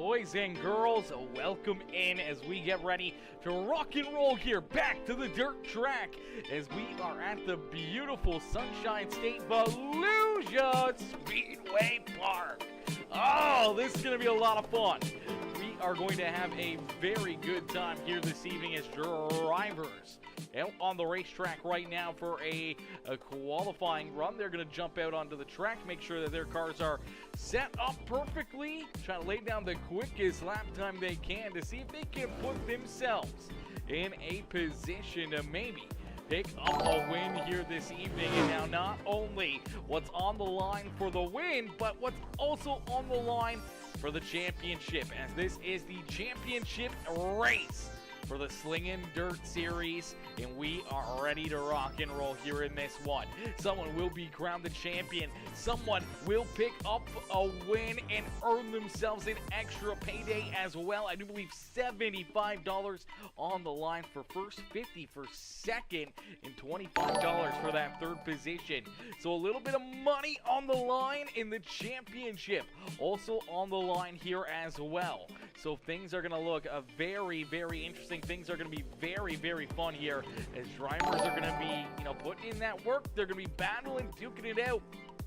Boys and girls, welcome in as we get ready to rock and roll here back to the dirt track as we are at the beautiful Sunshine State Volusia Speedway Park. Oh, this is going to be a lot of fun. We are going to have a very good time here this evening as drivers out on the racetrack right now for a qualifying run. They're going to jump out onto the track, make sure that their cars are set up perfectly, try to lay down the quickest lap time they can to see if they can put themselves in a position to maybe pick up a win here this evening. And now not only what's on the line for the win, but what's also on the line for the championship, as this is the championship race for the Slinging Dirt Series, and we are ready to rock and roll here in this one. Someone will be crowned the champion. Someone will pick up a win and earn themselves an extra payday as well. I do believe $75 on the line for first, $50 for second, and $25 for that third position. So a little bit of money on the line in the championship. Also on the line here as well. So things are going to look very, very interesting. Things are going to be very, very fun here as drivers are going to be, putting in that work. They're going to be battling, duking it out.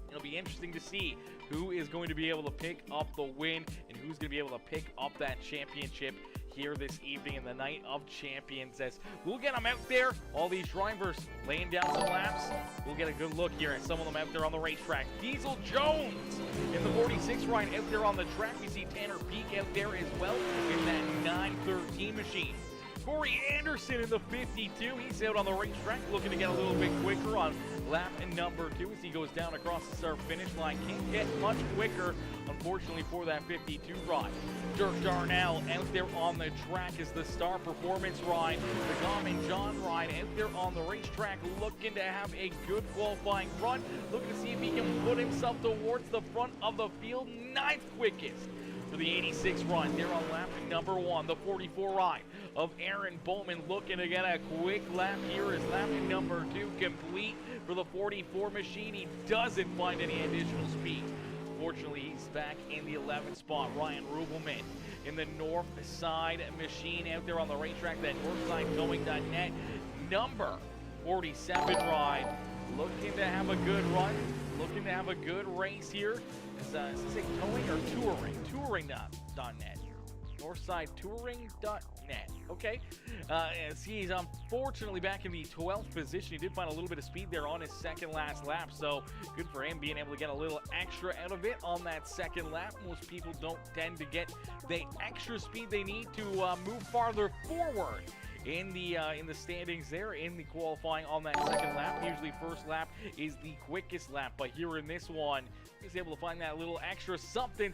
It'll be interesting to see who is going to be able to pick up the win and who's going to be able to pick up that championship here this evening in the Night of Champions, as we'll get them out there, all these drivers laying down some laps. We'll get a good look here at some of them out there on the racetrack. Diesel Jones in the 46 ride out there on the track. We see Tanner Peak out there as well in that 913 machine. Corey Anderson in the 52. He's out on the racetrack looking to get a little bit quicker on lap number 2 as he goes down across the start finish line. Can't get much quicker, unfortunately, for that 52 ride. Dirk Darnell out there on the track is the Star Performance ride. The Dom and John ride out there on the racetrack looking to have a good qualifying run. Looking to see if he can put himself towards the front of the field. 9th quickest for the 86 run. They're on lap number 1. The 44 ride of Aaron Bowman looking to get a quick lap here as lap number 2 complete for the 44 machine. He doesn't find any additional speed. Fortunately, he's back in the 11th spot. Ryan Rubelman in the North Side machine out there on the racetrack. That NorthsideTowing.net number 47 ride. Looking to have a good run. Looking to have a good race here. Is this a towing or touring? Touring.net. NorthsideTouring.net. Okay. He's unfortunately back in the 12th position. He did find a little bit of speed there on his second last lap, so good for him being able to get a little extra out of it on that second lap. Most people don't tend to get the extra speed they need to move farther forward in the standings there in the qualifying on that second lap. Usually first lap is the quickest lap, but here in this one, he's able to find that little extra something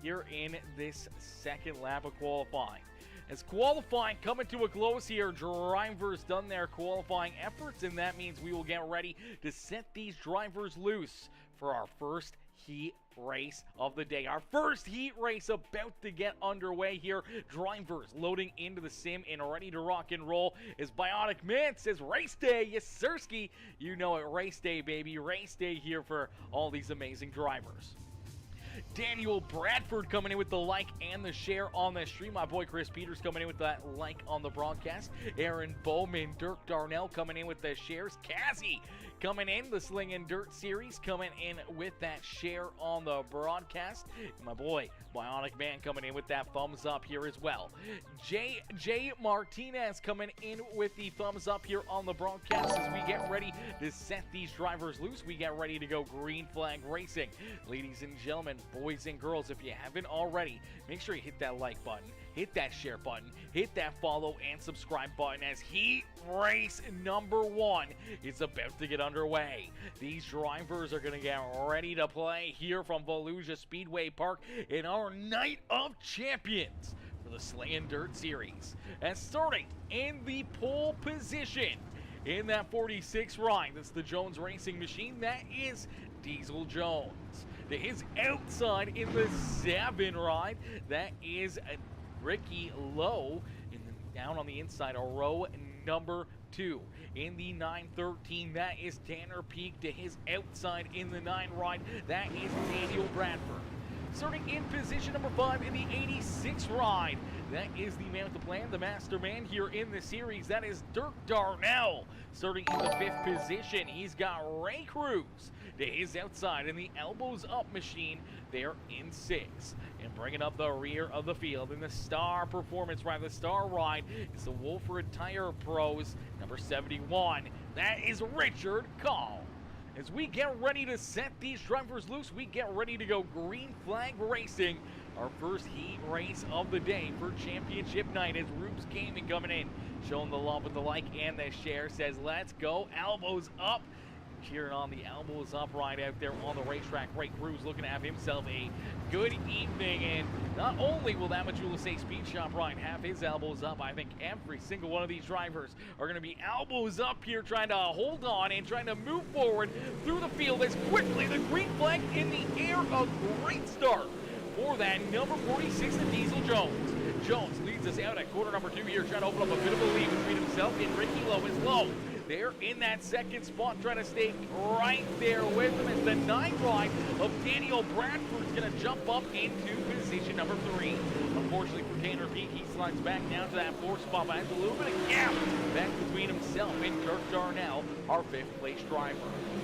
here in this second lap of qualifying. As qualifying coming to a close here, drivers done their qualifying efforts, and that means we will get ready to set these drivers loose for our first heat race of the day. Our first heat race about to get underway here. Drivers loading into the sim and ready to rock and roll as Bionic Man says race day. Yes, sirski. You know it, race day, baby. Race day here for all these amazing drivers. Daniel Bradford coming in with the like and the share on the stream. My boy Chris Peters coming in with that like on the broadcast. Aaron Bowman, Dirk Darnell coming in with the shares. Cassie coming in, the Slinging Dirt Series coming in with that share on the broadcast. My boy Bionic Man coming in with that thumbs up here as well. J Martinez coming in with the thumbs up here on the broadcast as we get ready to set these drivers loose. We get ready to go green flag racing. Ladies and gentlemen, boys and girls, if you haven't already, make sure you hit that like button, hit that share button, hit that follow and subscribe button as heat race number 1 is about to get underway. These drivers are going to get ready to play here from Volusia Speedway Park in our Night of Champions for the Slinging Dirt Series. And starting in the pole position in that 46 ride, that's the Jones Racing machine, that is Diesel Jones. To his outside in the 7 ride, that is Ricky Lowe down on the inside, a row number 2. In the 913, that is Tanner Peak. To his outside in the 9 ride, that is Daniel Bradford. Starting in position number 5 in the 86 ride. That is the man with the plan, the master man here in the series. That is Dirk Darnell. Starting in the 5th position, he's got Ray Cruz to his outside in the elbows up machine. They're in 6. And bringing up the rear of the field in the star performance ride, the star ride, is the Volusia Tire Pros, number 71. That is Richard Call. As we get ready to set these drivers loose, we get ready to go green flag racing. Our first heat race of the day for championship night as Rubes Gaming coming in, showing the love with the like and the share, says let's go, elbows up. Cheering on the elbows up ride out there on the racetrack. Ray Cruz looking to have himself a good evening, and not only will that Volusia Speed Shop ride have his elbows up, I think every single one of these drivers are going to be elbows up here, trying to hold on and trying to move forward through the field as quickly. The green flag in the air, a great start for that number 46, the Diesel Jones. Jones leads us out at quarter number 2 here, trying to open up a bit of a lead between himself and Ricky Lowe. Is Lowe there in that second spot, trying to stay right there with him as the 9 ride of Daniel Bradford is going to jump up into position number 3. Unfortunately for Tanner Peak, he slides back down to that 4th spot, but has a little bit of gap back between himself and Dirk Darnell, our 5th place driver.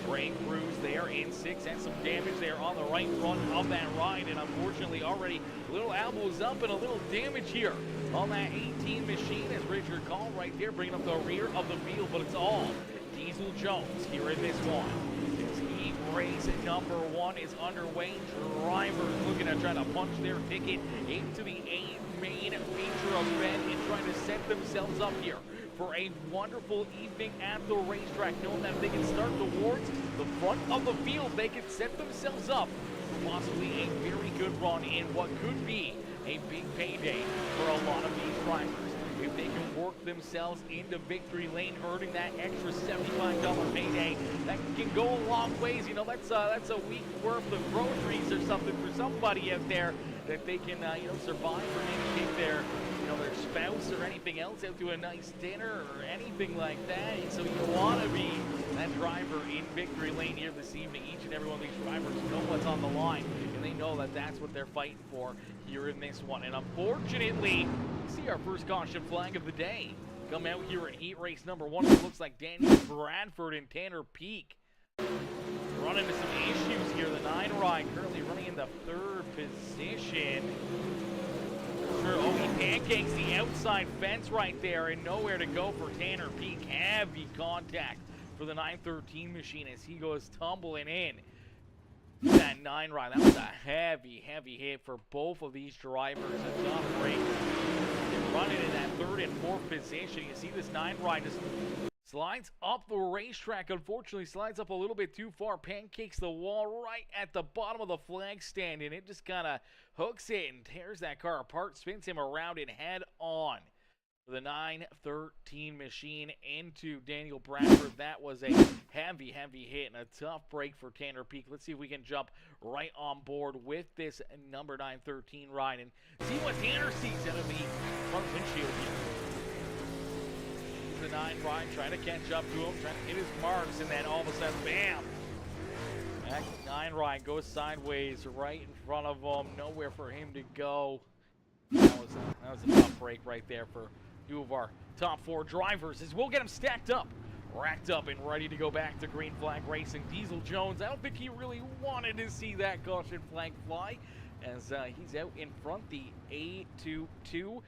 Ray Cruz there in 6, and some damage there on the right front of that ride, and unfortunately already little elbows up and a little damage here on that 18 machine as Richard Call right there bringing up the rear of the field, but it's all Diesel Jones here in this one. As heat race number 1 is underway. Drivers looking to try to punch their ticket into the main feature event and trying to set themselves up here for a wonderful evening at the racetrack, knowing that if they can start towards the front of the field, they can set themselves up for possibly a very good run in what could be a big payday for a lot of these drivers. If they can work themselves into victory lane, earning that extra $75 payday, that can go a long ways. You know, that's a week worth of groceries or something for somebody out there that they can, survive, or maybe take their spouse or anything else out to a nice dinner or anything like that. And so you want to be that driver in victory lane here this evening. Each and every one of these drivers know what's on the line, and they know that that's what they're fighting for here in this one. And unfortunately, we see our first caution flag of the day come out here in heat race number 1. It looks like Daniel Bradford and Tanner Peak run into some issues here. The 9 ride currently running in the 3rd position. Oh, he pancakes the outside fence right there, and nowhere to go for Tanner Peak. Heavy contact for the 913 machine as he goes tumbling in. That 9 ride, that was a heavy hit for both of these drivers. A tough break. They're running in that 3rd and 4th position. You see this 9 ride just slides up the racetrack. Unfortunately, slides up a little bit too far, pancakes the wall right at the bottom of the flag stand, and it just kind of hooks it and tears that car apart, spins him around and head on for the 913 machine into Daniel Bradford. That was a heavy hit and a tough break for Tanner Peak. Let's see if we can jump right on board with this number 913 ride and see what Tanner sees out of the front windshield here. The 9 ride trying to catch up to him, trying to hit his marks, and then all of a sudden, bam! That 9 ride goes sideways right in front of him. Nowhere for him to go. That was a tough break right there for 2 of our top 4 drivers as we'll get them stacked up, racked up, and ready to go back to green flag racing. Diesel Jones, I don't think he really wanted to see that caution flag fly as he's out in front. The A22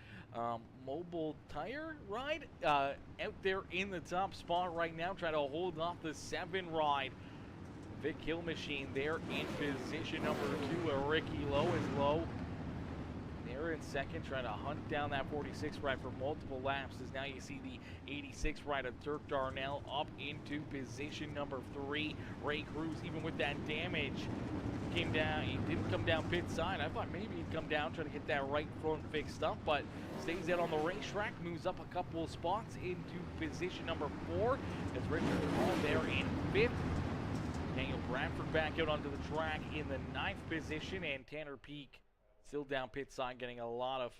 mobile tire ride out there in the top spot right now, trying to hold off the 7 ride. Vic Hill machine there in position number 2. Ricky Lowe is low. They're in 2nd, trying to hunt down that 46 ride for multiple laps. As now you see the 86 ride of Dirk Darnell up into position number 3. Ray Cruz, even with that damage, came down. He didn't come down pit side. I thought maybe he'd come down, try to get that right front fixed up, but stays out on the racetrack, moves up a couple of spots into position number 4. As Richard Hall there in 5th. Daniel Bradford back out onto the track in the 9th position, and Tanner Peak still down pit side, getting a lot of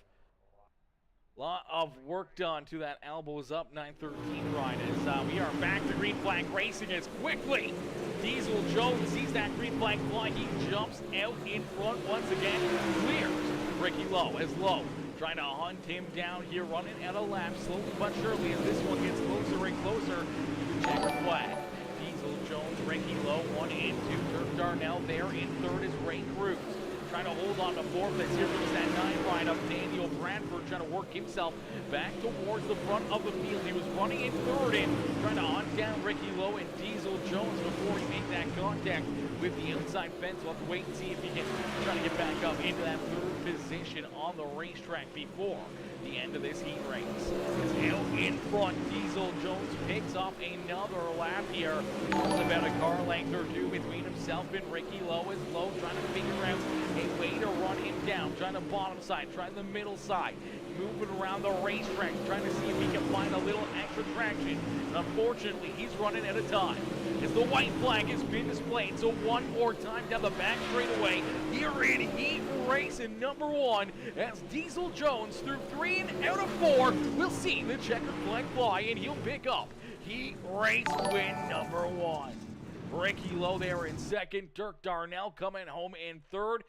Lot of work done to that elbows up 913 ride as we are back to green flag racing as quickly Diesel Jones sees that green flag fly. He jumps out in front once again, clears Ricky Lowe as Lowe trying to hunt him down here, running out of laps slowly but surely as this one gets closer and closer to the checkered flag. Diesel Jones, Ricky Lowe, 1 and 2. Dirk Darnell there in third is Ray Cruz. Trying to hold on to fourth as here comes that 9 ride of Daniel Bradford trying to work himself back towards the front of the field. He was running in third and trying to hunt down Ricky Lowe and Diesel Jones before he made that contact with the outside fence. We'll have to wait and see if he can try to get back up into that third position on the racetrack before the end of this heat race. It's out in front. Diesel Jones picks up another lap here. It's about a car length or two between himself and Ricky Lowe as Lowe trying to figure out a way to run him down. Trying the bottom side, trying the middle side. Moving around the racetrack, trying to see if he can find a little extra traction. And unfortunately, he's running out of time. As the white flag has been displayed, so one more time down the back straightaway here in heat race in number 1 as Diesel Jones through 3 and out of 4 will see the checkered flag fly and he'll pick up heat race win number 1. Ricky Lowe there in second, Dirk Darnell coming home in third.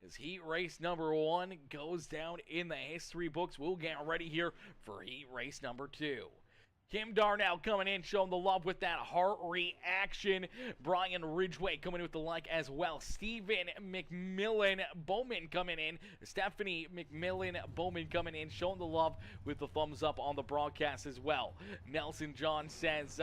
As heat race number 1 goes down in the history books, we'll get ready here for heat race number 2. Kim Darnell coming in, showing the love with that heart reaction. Brian Ridgway coming in with the like as well. Stephen McMillan Bowman coming in. Stephanie McMillan Bowman coming in, showing the love with the thumbs up on the broadcast as well. Nelson John says,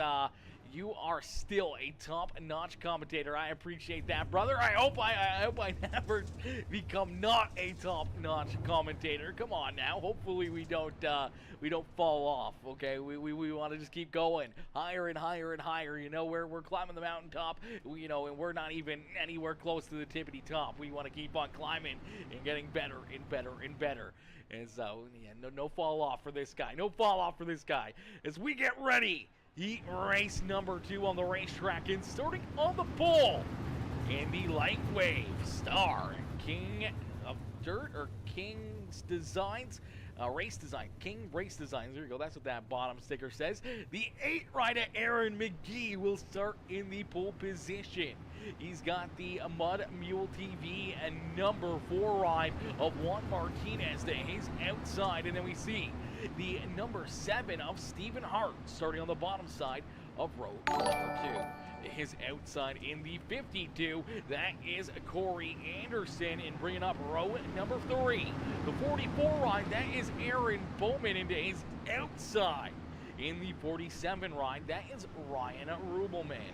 you are still a top-notch commentator. I appreciate that, brother. I hope I never become not a top-notch commentator. Come on now. Hopefully we don't fall off. Okay, we want to just keep going higher and higher and higher. You know, we're climbing the mountaintop. And we're not even anywhere close to the tippity top. We want to keep on climbing and getting better and better and better. And so, yeah, no fall off for this guy. No fall off for this guy. As we get ready. Heat race number 2 on the racetrack and starting on the pole in the Lightwave Star King of Dirt or King's Designs. Race Design, King Race Designs, there you go, that's what that bottom sticker says. The 8 rider Aaron McGee will start in the pole position. He's got the Mud Mule TV and number 4 ride of Juan Martinez to his outside, and then we see the number 7 of Stephen Hart starting on the bottom side of row number 2. His outside in the 52, that is Corey Anderson, and bringing up row number 3. The 44 ride, that is Aaron Bowman into his outside. In the 47 ride, that is Ryan Rubelman.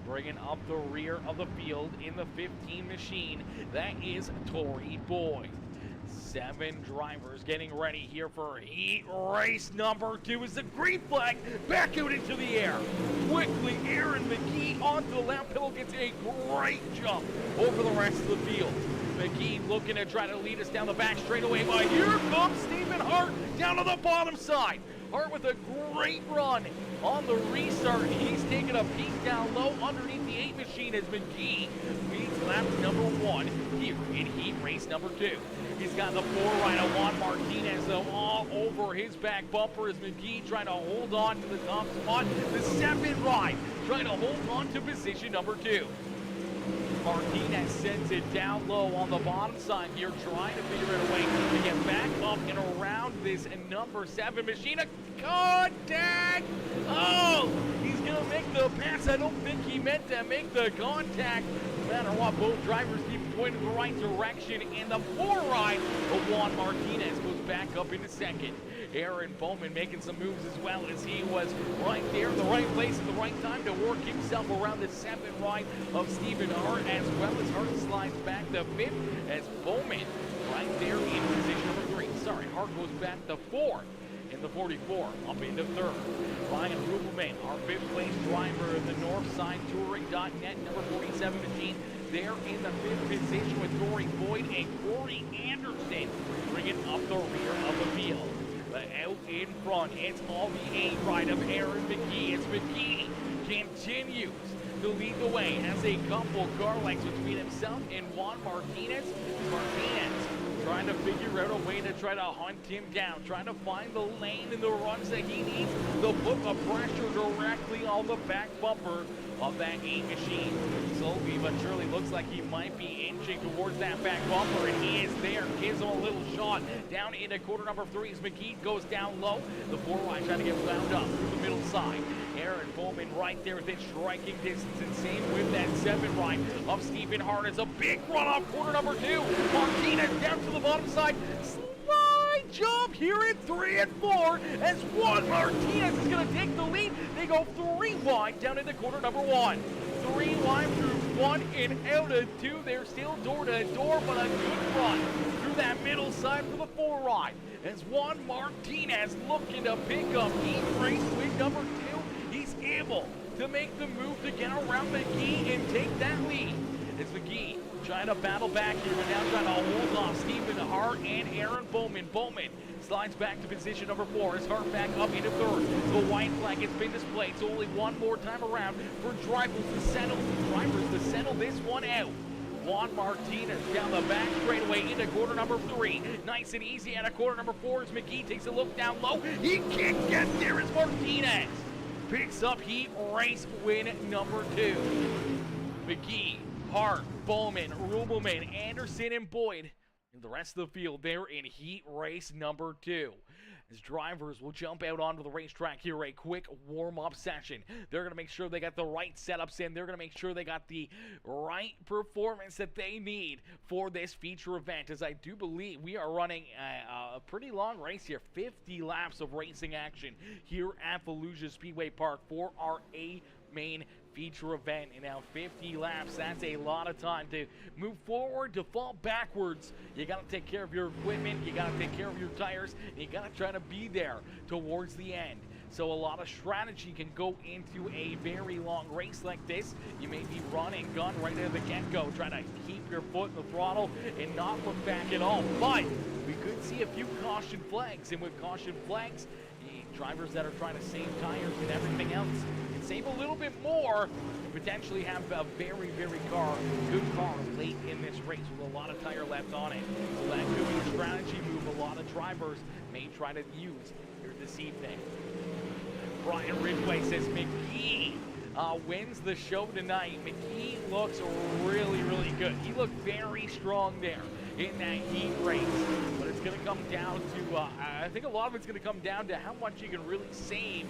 Bringing up the rear of the field in the 15 machine, that is Tori Boyd. 7 drivers getting ready here for heat race number 2 as the green flag back out into the air. Quickly, Aaron McGee onto the lap pedal gets a great jump over the rest of the field. McGee looking to try to lead us down the back straightaway, but here comes Stephen Hart down to the bottom side. Hart with a great run on the restart. He's taking a peek down low underneath the 8 machine as McGee leads lap number 1 here in heat race number 2. He's got the 4 right of Juan Martinez though all over his back bumper as McGee trying to hold on to the top spot. The 7 right trying to hold on to position number 2. Martinez sends it down low on the bottom side here, trying to figure out a way to get back up and around this number 7 machine. A contact! Oh! He's going to make the pass. I don't think he meant to make the contact. No matter what, both drivers keep pointing in the right direction, and the 4 ride of Juan Martinez goes back up into second. Aaron Bowman making some moves as well as he was right there in the right place at the right time to work himself around the 7 ride of Stephen Hart, as well as Hart slides back to 5th as Bowman right there in position number 3. Sorry, Hart goes back to 4th in the 44, up into 3rd. Ryan Rubelman, our 5th place driver of the Northside Touring.net, number 47 machine, there in the 5th position with Tori Boyd and Corey Anderson bringing up the rear of the field. But out in front, it's all the 8 ride of Aaron McGee. It's McGee continues to lead the way, has a couple car lengths between himself and Juan Martinez. Martinez trying trying to figure out a way to try to hunt him down, trying to find the lane and the runs that he needs to put the pressure directly on the back bumper of that 8 machine. Slowly but surely looks like he might be inching towards that back bumper, and he is there. Gives him a little shot down into quarter number 3 as McGee goes down low. The 4 wide trying to get wound up through the middle side. Aaron Bowman right there within striking distance, and same with that 7 ride of Stephen Hart. It's a big run off quarter number 2. Martinez down to the bottom side. Slide jump here at 3 and 4 as Juan Martinez is going to take the lead. They go 3 wide down into quarter number 1. 3 wide through 1 and out of 2. They're still door to door, but a good run through that middle side for the 4 ride. As Juan Martinez looking to pick up heat race win number 2. He's able to make the move to get around McGee and take that lead. It's McGee trying to battle back here, but now trying to hold off Stephen Hart and Aaron Bowman. Bowman slides back to position number 4. His Hart back up into 3rd. The white flag has been displayed, so only one more time around for drivers to settle this one out. Juan Martinez down the back straightaway into quarter number 3. Nice and easy out of quarter number 4 as McGee takes a look down low. He can't get there as Martinez picks up heat race win number 2. McGee, Hart, Bowman, Rubelman, Anderson, and Boyd, and the rest of the field there in heat race number 2. As drivers will jump out onto the racetrack here, a quick warm-up session. They're going to make sure they got the right setups in. They're going to make sure they got the right performance that they need for this feature event, as I do believe we are running a pretty long race here. 50 laps of racing action here at Volusia Speedway Park for our main feature event. And now 50 laps, that's a lot of time to move forward, to fall backwards. You got to take care of your equipment, you got to take care of your tires, and you got to try to be there towards the end. So a lot of strategy can go into a very long race like this. You may be run and gun right out of the get-go, trying to keep your foot in the throttle and not look back at all. But we could see a few caution flags, and with caution flags, drivers that are trying to save tires and everything else can save a little bit more and potentially have a very, very good car late in this race with a lot of tire left on it. So that could be a strategy move a lot of drivers may try to use here this evening. Brian Ridgway says McGee wins the show tonight. McGee looks really, really good. He looked very strong there in that heat race. But it's going to come down to, I think a lot of it's going to come down to how much you can really save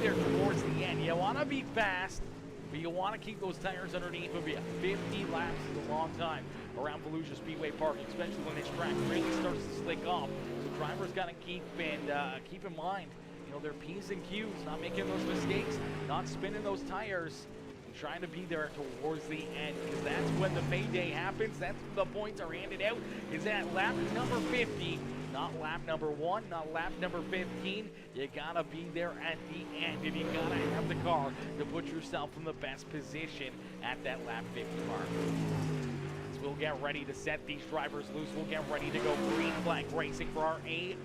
there towards the end. You want to be fast, but you want to keep those tires underneath of you. 50 laps is a long time around Volusia Speedway Park, especially when this track really starts to slick off. So drivers got to keep in mind, you know, their P's and Q's, not making those mistakes, not spinning those tires, and trying to be there towards the end, because that's when the payday happens. That's when the points are handed out, is at lap number 50. Not lap number 1, not lap number 15. You gotta be there at the end, and you gotta have the car to put yourself in the best position at that lap 50 mark. So we'll get ready to set these drivers loose. We'll get ready to go green flag racing for our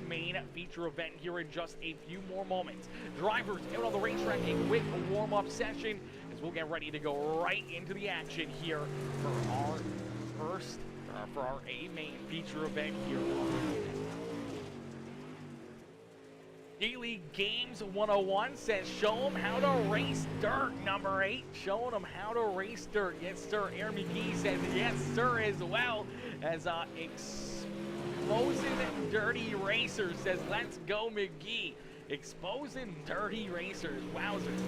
main feature event here in just a few more moments. Drivers out on the racetrack, a quick warm-up session as we'll get ready to go right into the action here for our main feature event here. Daily Games 101 says, show them how to race dirt, number 8. Showing them how to race dirt. Yes, sir. Aaron McGee says, yes, sir, as well. As Exposing Dirty Racers says, let's go, McGee. Exposing Dirty Racers. Wowzers.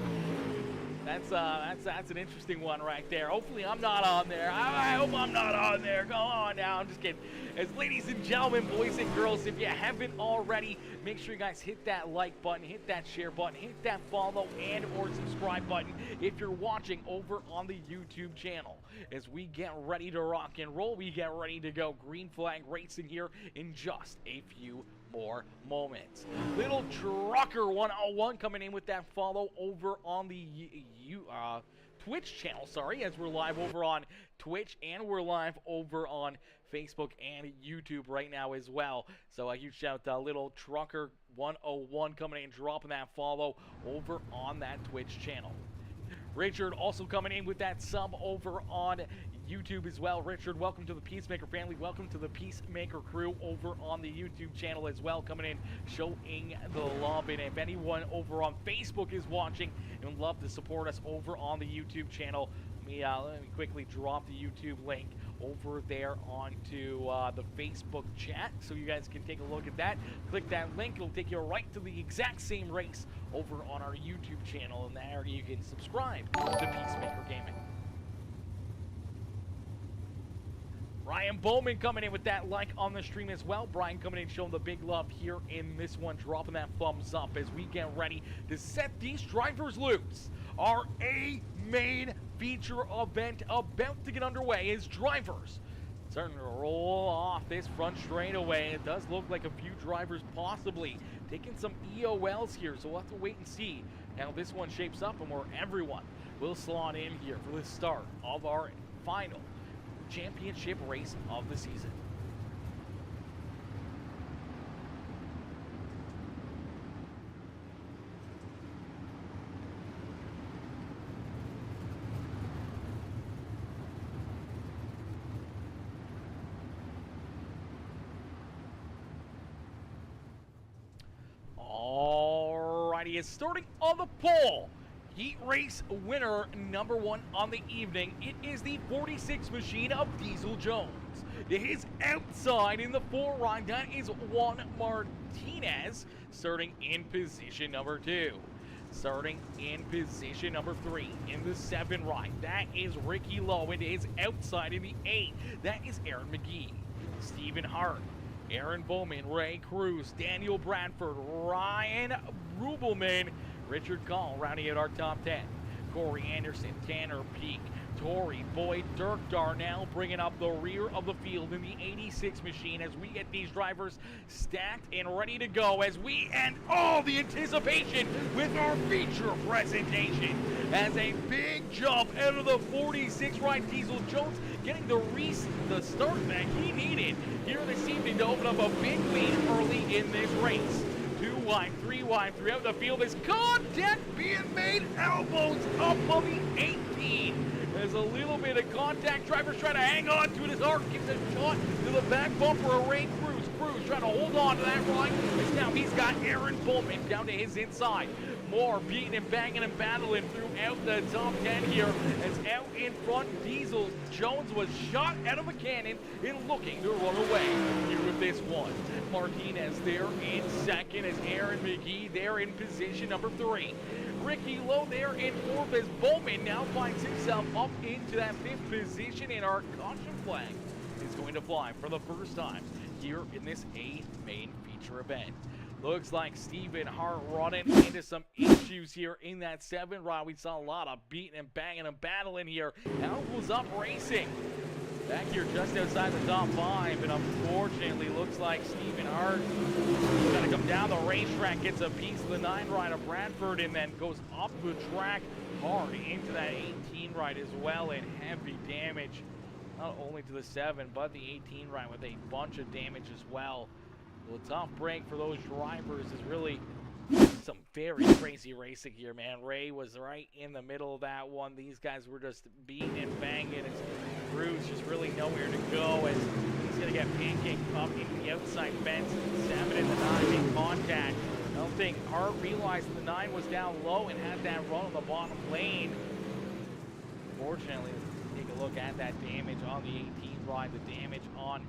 That's an interesting one right there. Hopefully I'm not on there. I hope I'm not on there. Go on now. I'm just kidding. As ladies and gentlemen, boys and girls, if you haven't already, make sure you guys hit that like button, hit that share button, hit that follow and or subscribe button if you're watching over on the YouTube channel. As we get ready to rock and roll, we get ready to go green flag racing here in just a few more moments. Little Trucker 101 coming in with that follow over on the Twitch channel, sorry, as we're live over on Twitch and we're live over on Facebook and YouTube right now as well. So a huge shout out to Little Trucker 101 coming in and dropping that follow over on that Twitch channel. Richard also coming in with that sub over on YouTube as well. Richard, welcome to the PeaceMaker family. Welcome to the PeaceMaker Crew over on the YouTube channel as well. Coming in, showing the love. And if anyone over on Facebook is watching and would love to support us over on the YouTube channel, let me quickly drop the YouTube link over there onto the Facebook chat so you guys can take a look at that. Click that link. It'll take you right to the exact same race over on our YouTube channel, and there you can subscribe to PeaceMaker Gaming. Brian Bowman coming in with that like on the stream as well. Brian coming in showing the big love here in this one, dropping that thumbs up as we get ready to set these drivers loose. Our main feature event about to get underway is drivers starting to roll off this front straightaway. It does look like a few drivers possibly taking some EOLs here, so we'll have to wait and see how this one shapes up and where everyone will slot in here for the start of our final championship race of the season. Alrighty, it's starting on the pole. Heat race winner number 1 on the evening. It is the 46 machine of Diesel Jones. It is outside in the 4 ride. That is Juan Martinez starting in position number 2. Starting in position number 3 in the 7 ride. That is Ricky Lowe. It is outside in the 8. That is Aaron McGee. Stephen Hart. Aaron Bowman, Ray Cruz, Daniel Bradford, Ryan Rubelman, Richard Call rounding out our top 10. Corey Anderson, Tanner Peak, Tori Boyd, Dirk Darnell bringing up the rear of the field in the 86 machine as we get these drivers stacked and ready to go as we end all the anticipation with our feature presentation. As a big jump out of the 46 ride, Diesel Jones getting the start that he needed here this evening to open up a big lead early in this race. 2 wide, 3 wide throughout the field. There's contact being made, elbows up on the 18. There's a little bit of contact. Drivers trying to hang on to it as Hart gives a shot to the back bumper of Ray Cruz. Cruz trying to hold on to that ride. As now he's got Aaron Bowman down to his inside. More beating and banging and battling throughout the top 10 here. As out in front, Diesel Jones was shot out of a cannon and looking to run away here with this one. Martinez there in second as Aaron McGee there in position number 3. Ricky Lowe there in 4th as Bowman now finds himself up into that 5th position, and our caution flag is going to fly for the first time here in this main feature event. Looks like Stephen Hart running into some issues here in that 7 ride. We saw a lot of beating and banging and battling here. Out was up racing. Back here just outside the top 5, and unfortunately looks like Stephen Hart is going to come down the racetrack, gets a piece of the 9 ride of Bradford, and then goes up the track hard into that 18 ride as well, and heavy damage, not only to the 7, but the 18 ride with a bunch of damage as well. Well, tough break for those drivers is really some very crazy racing here, man. Ray was right in the middle of that one. These guys were just beating and banging. It's Cruz just really nowhere to go as he's going to get pancaked up into the outside fence. 7 and the 9 in contact. I don't think Hart realized the 9 was down low and had that run on the bottom lane. Unfortunately, take a look at that damage on the 18 ride, the damage on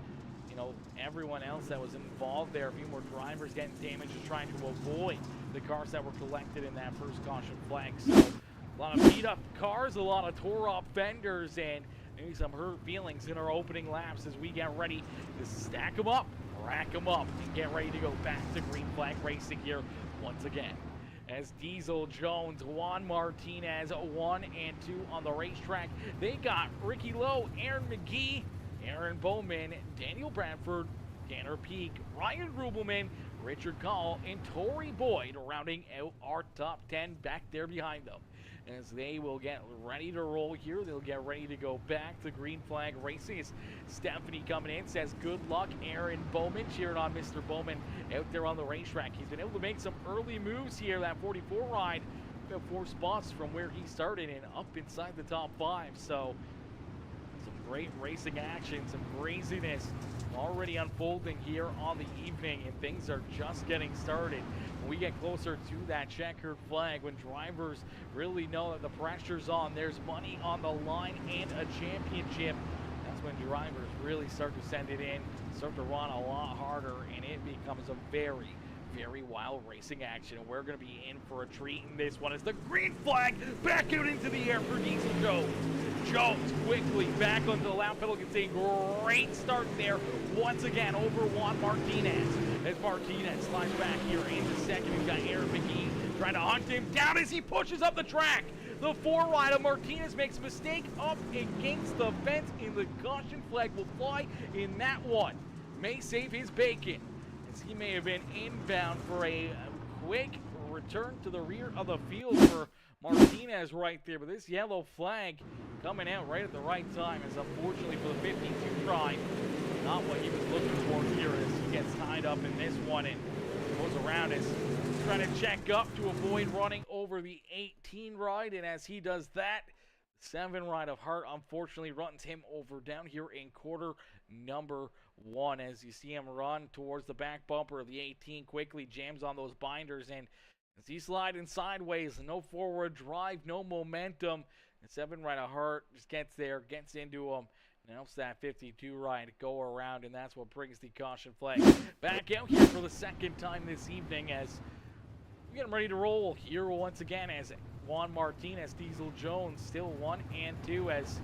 everyone else that was involved there. A few more drivers getting damaged, just trying to avoid the cars that were collected in that first caution flag. So a lot of beat up cars, a lot of tore up fenders, and maybe some hurt feelings in our opening laps as we get ready to stack them up, rack them up, and get ready to go back to green flag racing here once again. As Diesel Jones, Juan Martinez, 1 and 2 on the racetrack. They got Ricky Lowe, Aaron McGee, Aaron Bowman, Daniel Bradford, Tanner Peak, Ryan Rubelman, Richard Call, and Tori Boyd rounding out our top 10 back there behind them. As they will get ready to roll here, they'll get ready to go back to green flag racing. As Stephanie coming in says, good luck, Aaron Bowman, cheering on Mr. Bowman out there on the racetrack. He's been able to make some early moves here, that 44 ride. about 4 spots from where he started and up inside the top 5. So some great racing action, some craziness already unfolding here on the evening, and things are just getting started. When we get closer to that checkered flag, when drivers really know that the pressure's on, there's money on the line and a championship, that's when drivers really start to send it in, start to run a lot harder, and it becomes a very wild racing action. And we're going to be in for a treat in this one as the green flag back out into the air for Diesel Jones. Jones quickly back onto the lap pedal, gets a great start there once again over Juan Martinez. As Martinez slides back here into second, we've got Aaron McGee trying to hunt him down as he pushes up the track. The 4 wide of Martinez makes a mistake up against the fence, and the caution flag will fly in that one. May save his bacon, as he may have been inbound for a quick return to the rear of the field for Martinez right there. But this yellow flag coming out right at the right time is unfortunately for the 52 ride not what he was looking for here, as he gets tied up in this one and goes around as trying to check up to avoid running over the 18 ride. And as he does that, 7 ride of Hart unfortunately runs him over down here in quarter number 1, as you see him run towards the back bumper of the 18, quickly jams on those binders, and as he's sliding sideways, no forward drive, no momentum, and 7 ride of Hart just gets there, gets into him, and helps that 52 ride go around, and that's what brings the caution flag back out here for the second time this evening, as we get ready to roll here once again as Juan Martinez, Diesel Jones still 1 and 2, as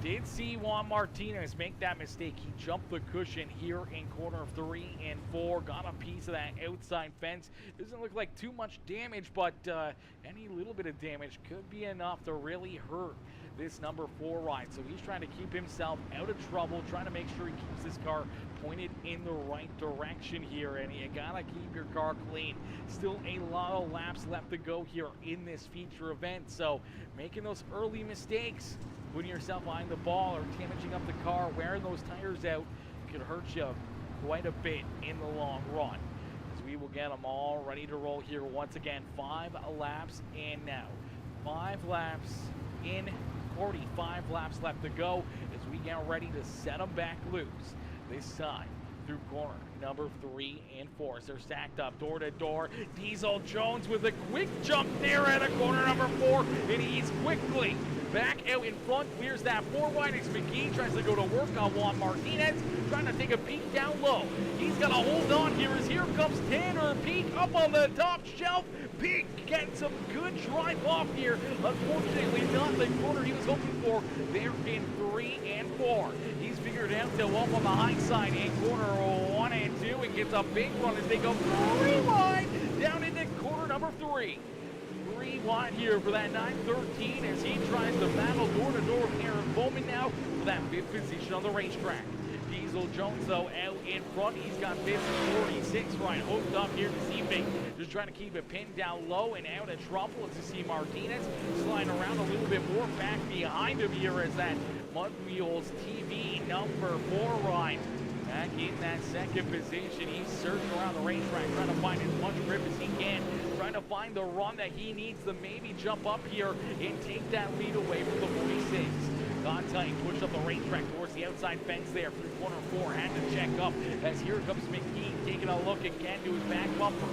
did see Juan Martinez make that mistake. He jumped the cushion here in corner 3 and 4, got a piece of that outside fence. Doesn't look like too much damage, but any little bit of damage could be enough to really hurt this number 4 ride. So he's trying to keep himself out of trouble, trying to make sure he keeps his car pointed in the right direction here, and you gotta keep your car clean. Still a lot of laps left to go here in this feature event, so making those early mistakes, putting yourself behind the ball or damaging up the car, wearing those tires out, could hurt you quite a bit in the long run. As we will get them all ready to roll here once again. 5 laps in now. 5 laps in, 45 laps left to go as we get ready to set them back loose. This time through corner number 3 and 4. So they're stacked up door to door. Diesel Jones with a quick jump there at a corner number 4, and he's quickly back out in front, clears that 4 wide as McGee tries to go to work on Juan Martinez, trying to take a peek down low. He's got to hold on here as here comes Tanner Peak up on the top shelf. Peak getting some good drive off here. Unfortunately, not the corner he was hoping for there in 3 and 4. He's figured out to up on the high side in corner 1 and 2 and gets a big run as they go 3 wide down into corner number 3. 3 wide here for that 913 as he tries to battle door to door with Aaron Bowman now for that 5th position on the racetrack. Diesel Jones, though, out in front. He's got 5th and 46 right hooked up here this evening. Just trying to keep it pinned down low and out of trouble as you see Martinez sliding around a little bit more back behind him here as that Mud Wheels TV number 4 ride. Back in that 2nd position, he's searching around the racetrack, trying to find as much grip as he can, trying to find the run that he needs to maybe jump up here and take that lead away from the 46. Got tight, pushed up the racetrack towards the outside fence there through corner 4, had to check up as here comes McGee taking a look again to his back bumper.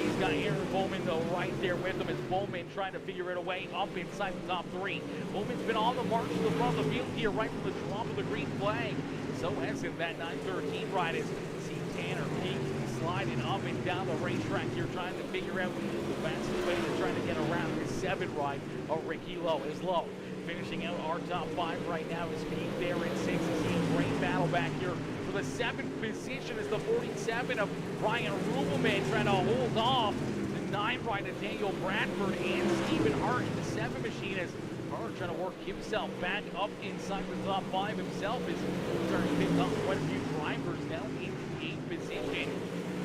He's got Aaron Bowman though right there with him as Bowman trying to figure it away up inside the top 3. Bowman's been on the march to the front of the field here right from the drop of the green flag. So has in that 913 ride as see Tanner Peak sliding up and down the racetrack here trying to figure out the fastest way to try to get around his 7 ride of Ricky Lowe. Is Lowe finishing out our top 5 right now is Peak there in 6. He's great battle back here for the 7th position as the 47 of Brian Rubelman trying to hold off the 9 ride of Daniel Bradford and Stephen Hart in the 7 machine as Hart trying to work himself back up inside the top 5 himself as he's starting to pick up quite a few drivers now in the 8th position.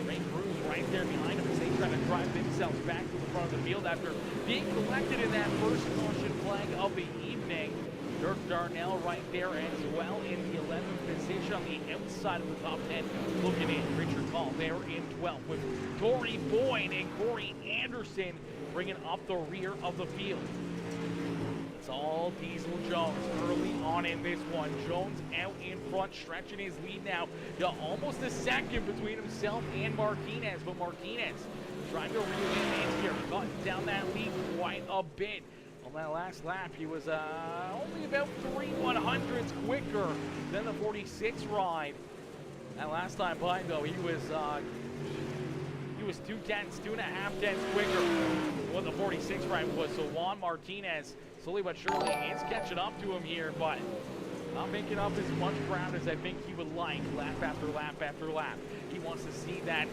Ray Cruz right there behind him as they try to drive themselves back to the front of the field after being collected in that first caution flag of the evening. Dirk Darnell right there as well in the 11th position on the outside of the top 10. Looking in, Richard call there in 12th with Corey Boyd and Corey Anderson bringing up the rear of the field. It's all Diesel Jones early on in this one. Jones out in front, stretching his lead now to almost a second between himself and Martinez, but Martinez trying to reel him in here, cutting down that lead quite a bit. On that last lap, he was only about 3/100ths quicker than the 46 ride. That last time by, though, he was 2.5 tenths quicker than what the 46 ride was. So Juan Martinez, slowly but surely, is catching up to him here, but not making up as much ground as I think he would like lap after lap after lap. He wants to see that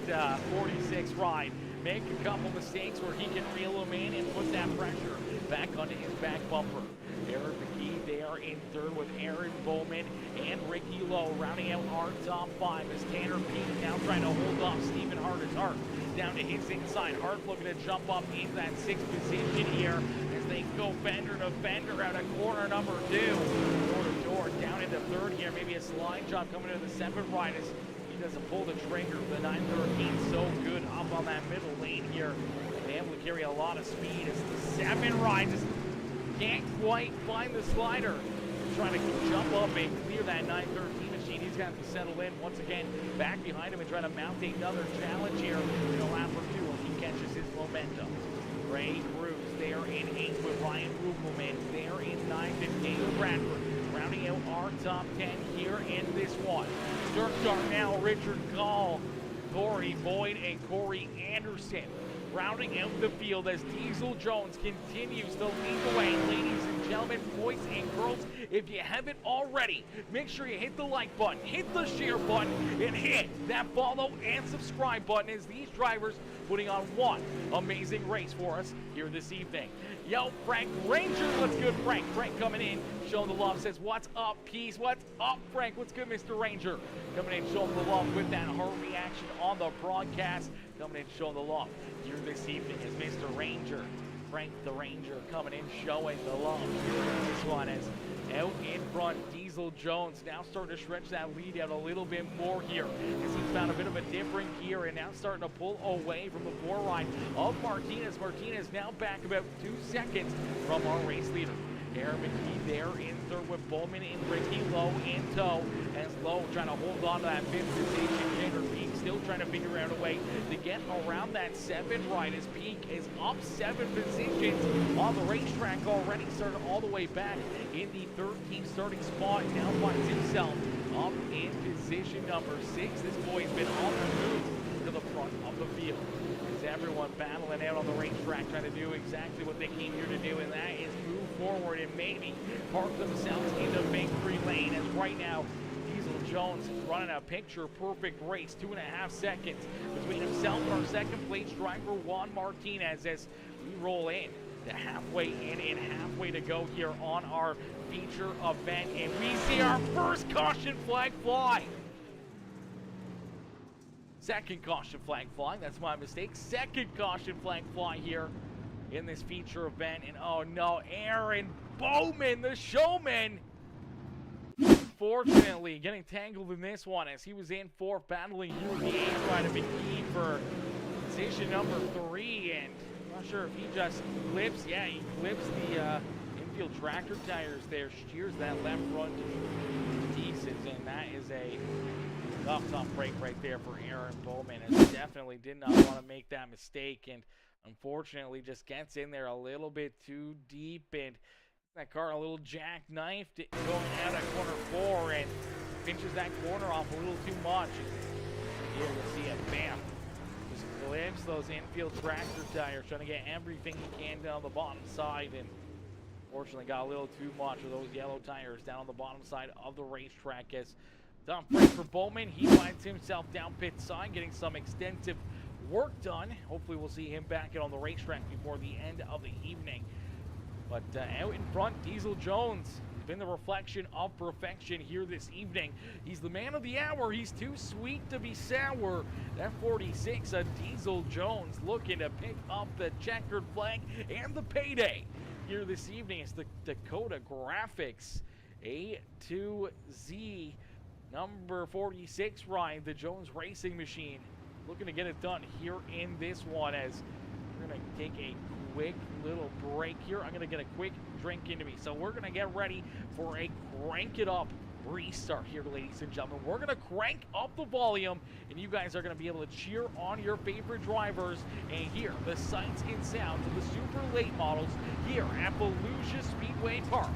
46 ride make a couple mistakes where he can reel him in and put that pressure back onto his back bumper. Aaron McKee there in third with Aaron Bowman and Ricky Lowe rounding out our top five as Tanner Peak now trying to hold off Stephen Hart as Hart down to his inside. Hart looking to jump up into that sixth position here as they go fender to fender out of corner number 2. Door to door down into third here. Maybe a slide job coming into the seventh ride as he doesn't pull the trigger. The 913 so good up on that middle lane here. They able to carry a lot of speed as the 7 ride just can't quite find the slider. Trying to jump up and clear that 913 machine. He's got to settle in once again back behind him and try to mount another challenge here in a lap or two as he catches his momentum. Ray Cruz there in 8th with Ryan Rugelman there in 9th and Daniel Bradford rounding out our top 10 here in this one. Dirt now, Richard Gall, Corey Boyd, and Corey Anderson rounding out the field as Diesel Jones continues to lead the way. Ladies and gentlemen, boys and girls, if you haven't already, make sure you hit the like button, hit the share button, and hit that follow and subscribe button as these drivers putting on one amazing race for us here this evening. Yo, Frank Ranger, what's good, Frank? Frank coming in, showing the love, says, what's up, Peace? What's up, Frank? What's good, Mr. Ranger? Coming in, showing the love with that heart reaction on the broadcast. Coming in, showing the love here this evening is Mr. Ranger. Frank the Ranger coming in, showing the love. This one is out in front. Diesel Jones now starting to stretch that lead out a little bit more here as he's found a bit of a different gear and now starting to pull away from the 4 ride of Martinez. Martinez now back about 2 seconds from our race leader. Aaron McKee there in third with Bowman and Ricky Lowe in tow as Lowe trying to hold on to that 5th position. Tanner Peak still trying to figure out a way to get around that 7 ride as Peak is up 7 positions on the racetrack already, started all the way back in the 13th starting spot. Now finds himself up in position number 6. This boy's been on the move to the front of the field. Everyone battling out on the racetrack trying to do exactly what they came here to do, and that is move forward and maybe park themselves in the victory lane as right now Diesel Jones is running a picture perfect race, 2.5 seconds between himself and our second place driver Juan Martinez as we roll in to halfway in and halfway to go here on our feature event, and we see our first caution flag fly. Second caution flag flying, that's my mistake. Second caution flag fly here in this feature event. And oh no, Aaron Bowman, the showman, fortunately getting tangled in this one as he was in 4th, battling here with the 8th ride of McKee for position number 3. And I'm not sure if he just clips, yeah, he clips the infield tractor tires there, steers that left front to pieces, and that is a tough break right there for Aaron Bowman, and definitely did not want to make that mistake, and unfortunately just gets in there a little bit too deep, and that car a little jackknifed it going out at corner 4 and pinches that corner off a little too much. And here you'll see it, bam, just clips those infield tractor tires, trying to get everything he can down the bottom side, and fortunately got a little too much of those yellow tires down on the bottom side of the racetrack as tough break for Bowman. He finds himself down pit side, getting some extensive work done. Hopefully we'll see him back out on the racetrack before the end of the evening. But out in front, Diesel Jones has been the reflection of perfection here this evening. He's the man of the hour. He's too sweet to be sour. That 46, Diesel Jones looking to pick up the checkered flag and the payday here this evening. It's the Dakota Graphics A2Z Number 46, Ryan, the Jones Racing Machine, looking to get it done here in this one as we're going to take a quick little break here. I'm going to get a quick drink into me. So we're going to get ready for a crank it up restart here, ladies and gentlemen. We're going to crank up the volume, and you guys are going to be able to cheer on your favorite drivers and hear the sights and sounds of the super late models here at Volusia Speedway Park.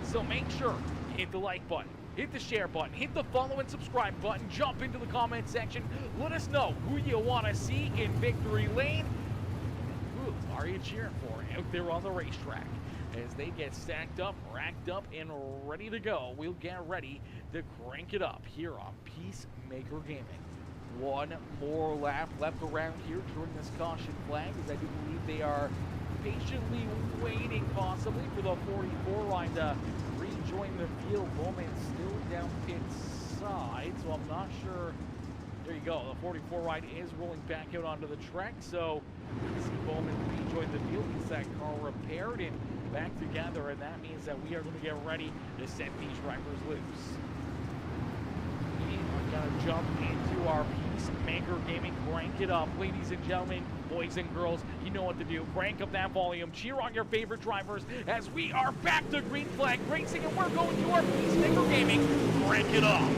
So make sure you hit the like button, hit the share button, hit the follow and subscribe button, jump into the comment section, let us know who you want to see in victory lane. Who are you cheering for out there on the racetrack? As they get stacked up, racked up, and ready to go, we'll get ready to crank it up here on PeaceMaker Gaming. One more lap left around here during this caution flag, as I do believe they are patiently waiting possibly for the 44 line to rejoin the field. Bowman still down pit side, so I'm not sure. There you go. The 44 ride is rolling back out onto the track, so we see Bowman rejoin the field. Gets that car repaired and back together, and that means that we are going to get ready to set these drivers loose. We are going to jump into our PeaceMaker Gaming crank it up. Ladies and gentlemen, boys and girls, you know what to do. Crank up that volume. Cheer on your favorite drivers as we are back to green flag racing, and we're going to our PeaceMaker Gaming crank it up.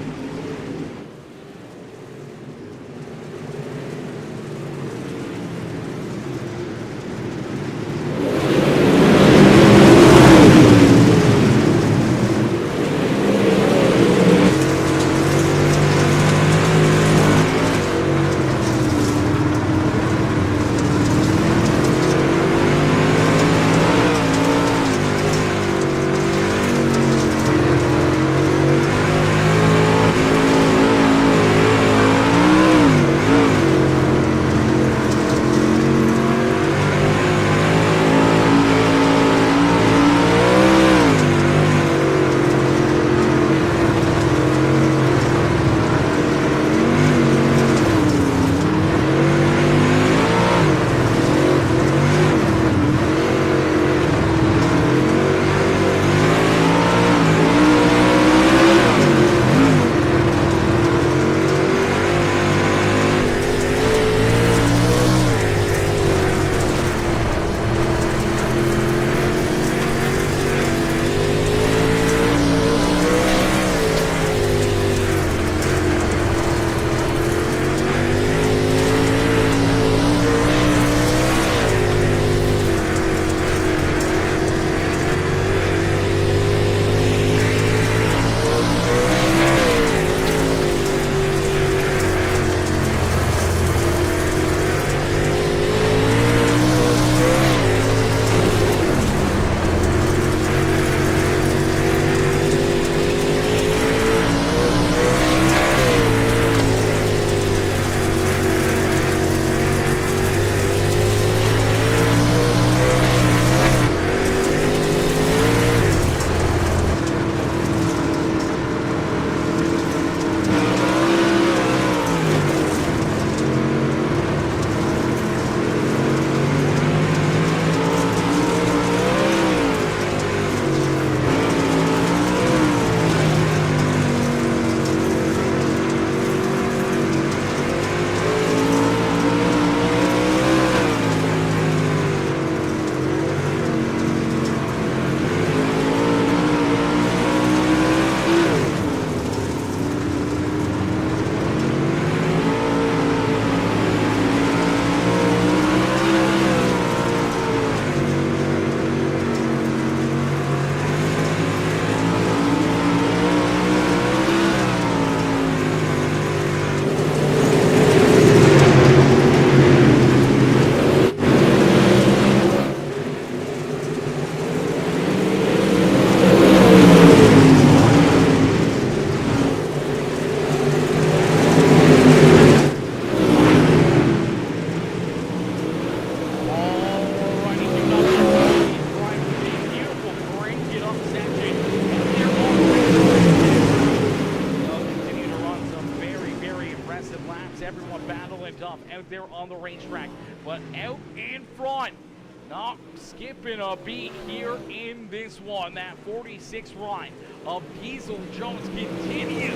out there on the racetrack. But out in front, not skipping a beat here in this one. That 46 ride of Diesel Jones continues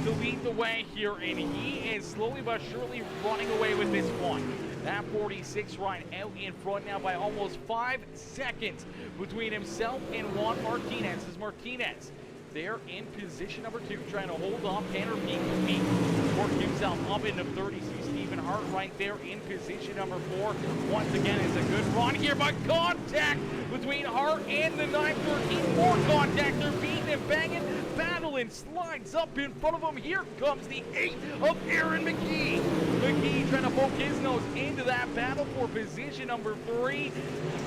to lead the way here, and he is slowly but surely running away with this one. That 46 ride out in front now by almost 5 seconds between himself and Juan Martinez. As Martinez there in position number 2, trying to hold off Tanner Peak. Work himself up into 30. See Stephen Hart right there in position number 4. Once again, it's a good run here, but contact between Hart and the 913. More contact. They're beating and banging. Battling slides up in front of him. Here comes the 8 of Aaron McGee. McGee trying to poke his nose into that battle for position number 3. He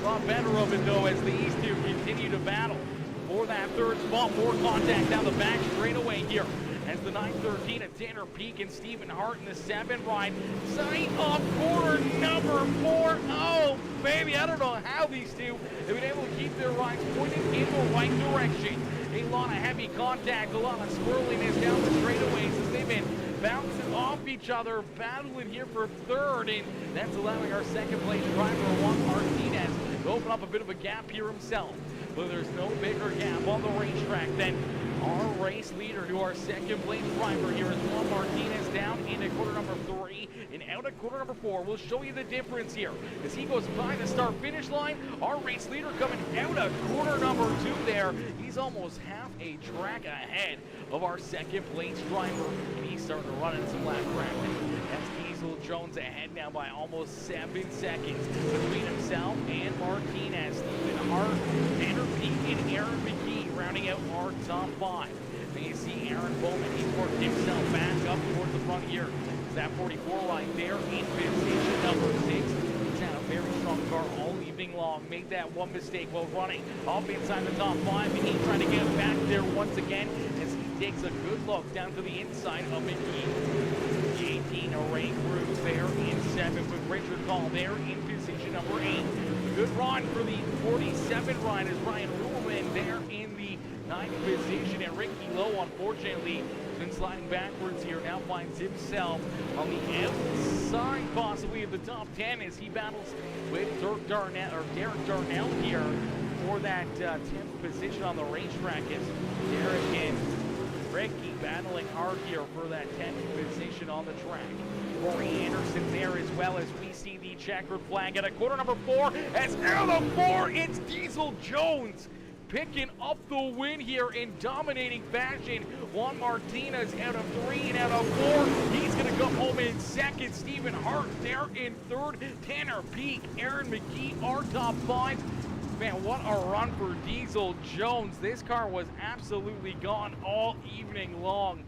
got better of it though as these two continue to battle for that 3rd spot. More contact down the back straight away here as the 913 of Tanner Peak and Stephen Hart in the 7 ride. Sight off corner number 4. Oh, baby, I don't know how these two have been able to keep their rides pointing in the right direction. A lot of heavy contact, a lot of swirliness down the straightaways as they've been bouncing off each other, battling here for 3rd, and that's allowing our 2nd place driver, Juan Martinez, to open up a bit of a gap here himself. But there's no bigger gap on the racetrack than our race leader to our 2nd place driver here is Juan Martinez down into quarter number 3 and out at quarter number 4. We'll show you the difference here as he goes by the start finish line. Our race leader coming out of quarter number 2 there. He's almost half a track ahead of our 2nd place driver, and he's starting to run in some lap traffic. That's Diesel Jones ahead now by almost 7 seconds between himself and Martinez. Stephen Hart, Tanner Peak, and Aaron McGee rounding out our top 5. Then you see Aaron Bowman. He's worked himself back up towards the front here. That 44 right there in position number 6. He's had a very strong car all evening long. Made that one mistake while running off inside the top 5, and he's trying to get back there once again as he takes a good look down to the inside of McGee. The 18 Array Crew there in 7th with Richard Call there in position number 8. Good run for the 47 ride as Ryan Ruhlman there in the 9th position, and Ricky Lowe, unfortunately, been sliding backwards here. Now finds himself on the outside, possibly of the top 10, as he battles with Derek Darnell here for that 10th position on the racetrack. As Derek and Ricky battling hard here for that 10th position on the track. Corey Anderson there as well as we see the checkered flag at a quarter number 4. As out of 4, it's Diesel Jones picking up the win here in dominating fashion. Juan Martinez out of 3 and out of 4. He's going to come home in 2nd. Stephen Hart there in 3rd. Tanner Peak, Aaron McGee, our top 5. Man, what a run for Diesel Jones. This car was absolutely gone all evening long.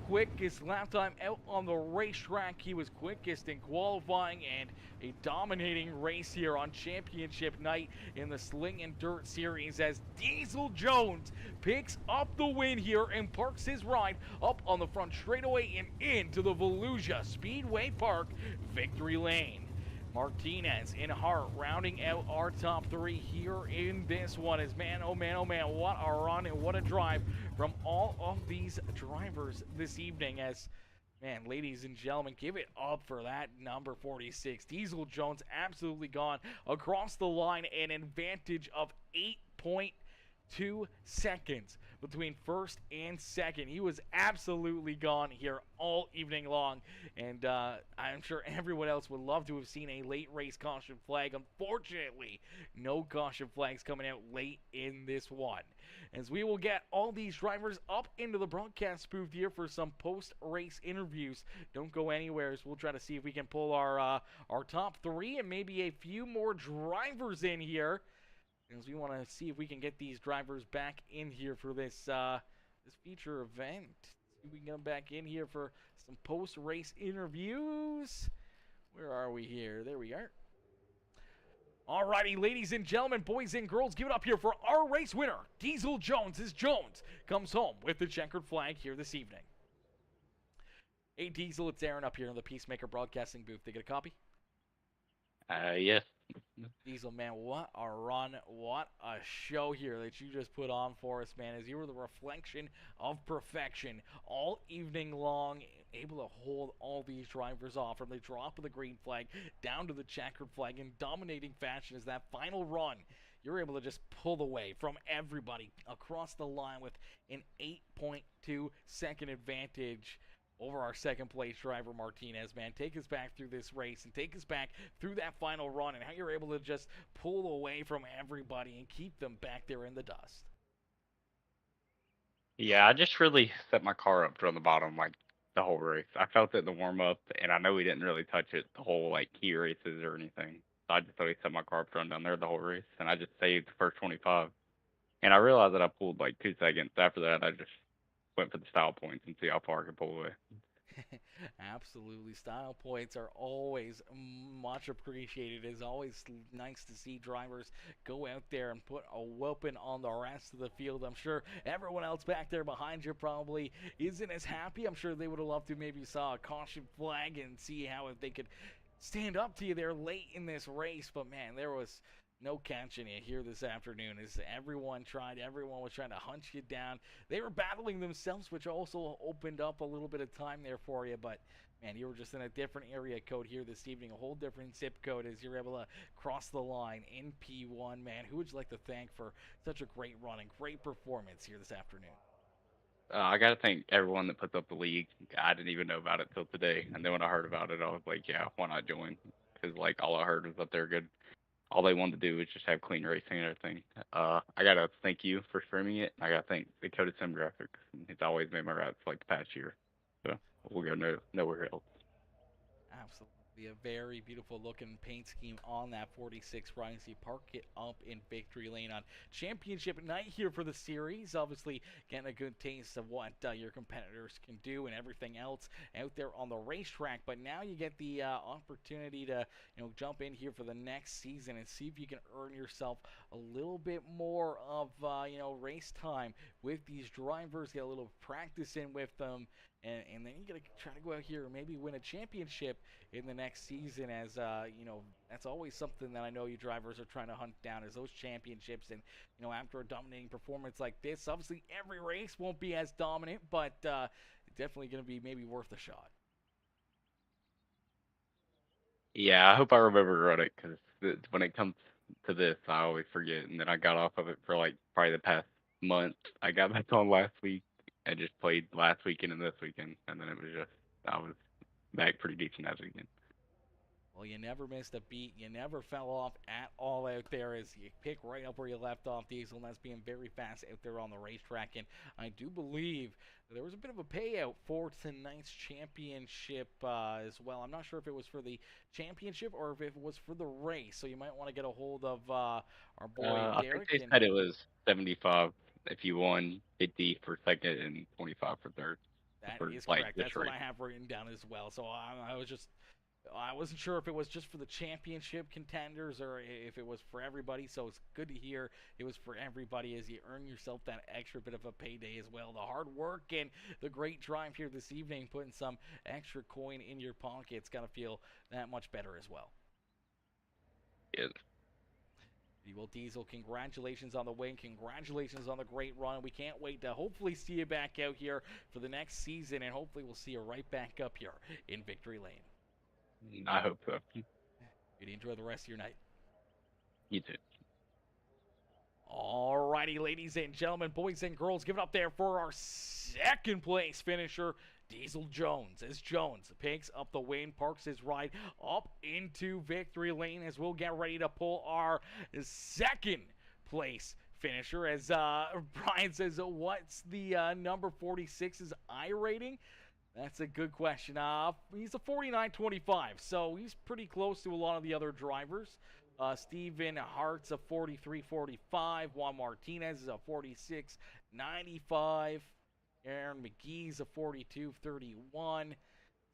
Quickest lap time out on the racetrack. He was quickest in qualifying, and a dominating race here on championship night in the Slinging Dirt Series as Diesel Jones picks up the win here and parks his ride up on the front straightaway and into the Volusia Speedway Park victory lane. Martinez and Hart rounding out our top 3 here in this one. As man, oh man, what a run and what a drive from all of these drivers this evening. As man, ladies and gentlemen, give it up for that number 46. Diesel Jones absolutely gone across the line, an advantage of 8.2 seconds between 1st and 2nd. He was absolutely gone here all evening long, and I'm sure everyone else would love to have seen a late race caution flag. Unfortunately, no caution flags coming out late in this one, as we will get all these drivers up into the broadcast booth here for some post-race interviews. Don't go anywhere, as we'll try to see if we can pull our top 3 and maybe a few more drivers in here, as we want to see if we can get these drivers back in here for this this feature event. See if we can get them back in here for some post-race interviews. Where are we here? There we are. Alrighty, ladies and gentlemen, boys and girls, give it up here for our race winner, Diesel Jones, as Jones comes home with the checkered flag here this evening. Hey, Diesel, it's Aaron up here in the PeaceMaker broadcasting booth. They get a copy? Yes. Diesel, man, what a run, what a show here that you just put on for us, man, as you were the reflection of perfection all evening long, able to hold all these drivers off from the drop of the green flag down to the checkered flag in dominating fashion as that final run you're able to just pull away from everybody across the line with an 8.2-second advantage over our second place driver Martinez. Man, take us back through this race and take us back through that final run and how you're able to just pull away from everybody and keep them back there in the dust. Yeah, I just really set my car up from the bottom like the whole race. I felt it in the warm up, and I know we didn't really touch it the whole like key races or anything. So I just always set my car up front down there the whole race, and I just saved the first 25. And I realized that I pulled like 2 seconds. After that, I just went for the style points and see how far I could pull away. Absolutely. Style points are always much appreciated. It's always nice to see drivers go out there and put a whooping on the rest of the field. I'm sure everyone else back there behind you probably isn't as happy. I'm sure they would have loved to maybe saw a caution flag and see how if they could stand up to you there late in this race. But man, there was no catching you here this afternoon as everyone was trying to hunt you down. They were battling themselves, which also opened up a little bit of time there for you, but man, you were just in a different area code here this evening, a whole different zip code as you're able to cross the line in P1. Man, who would you like to thank for such a great run and great performance here this afternoon? I got to thank everyone that puts up the league. I didn't even know about it till today, and then when I heard about it, I was like, yeah, why not join? Because like all I heard was that they're good. All they wanted to do was just have clean racing and everything. I gotta thank you for streaming it. I gotta thank Dakota Sim Graphics. It's always made my routes like the past year. So we'll go nowhere else. Absolutely. A very beautiful looking paint scheme on that 46 Ryan. So you park it up in victory lane on championship night here for the series. Obviously, getting a good taste of what your competitors can do and everything else out there on the racetrack. But now you get the opportunity to jump in here for the next season and see if you can earn yourself a little bit more of race time with these drivers. Get a little practice in with them. And then you got to try to go out here and maybe win a championship in the next season, as that's always something that I know you drivers are trying to hunt down, is those championships. And after a dominating performance like this, obviously every race won't be as dominant, but definitely going to be maybe worth a shot. Yeah, I hope I remember to run it because when it comes to this, I always forget, and then I got off of it for like probably the past month. I got back on last week and just played last weekend and this weekend, and then it was just I was back pretty decent that weekend. Well, you never missed a beat. You never fell off at all out there as you pick right up where you left off, Diesel, and that's being very fast out there on the racetrack. And I do believe there was a bit of a payout for tonight's championship as well. I'm not sure if it was for the championship or if it was for the race, so you might want to get a hold of our boy I think Derek. they said it was 75 if you won, 50 for second, and 25 for third. That For is like correct. this That's what race. I have written down as well. So I wasn't sure if it was just for the championship contenders or if it was for everybody. So it's good to hear it was for everybody as you earn yourself that extra bit of a payday as well. The hard work and the great drive here this evening, putting some extra coin in your pocket, it's got to feel that much better as well. Yes. Well, Diesel, congratulations on the win. Congratulations on the great run. We can't wait to hopefully see you back out here for the next season, and hopefully we'll see you right back up here in Victory Lane. I hope so. You enjoy the rest of your night. You too. Alrighty, ladies and gentlemen, boys and girls, give it up there for our second place finisher, Diesel Jones, as Jones picks up the win, parks his ride up into victory lane as we'll get ready to pull our second place finisher. As Brian says, what's the number 46's I rating? That's a good question. He's a 49.25, so he's pretty close to a lot of the other drivers. Steven Hart's a 43.45. Juan Martinez is a 46.95. Aaron McGee's a 42.31.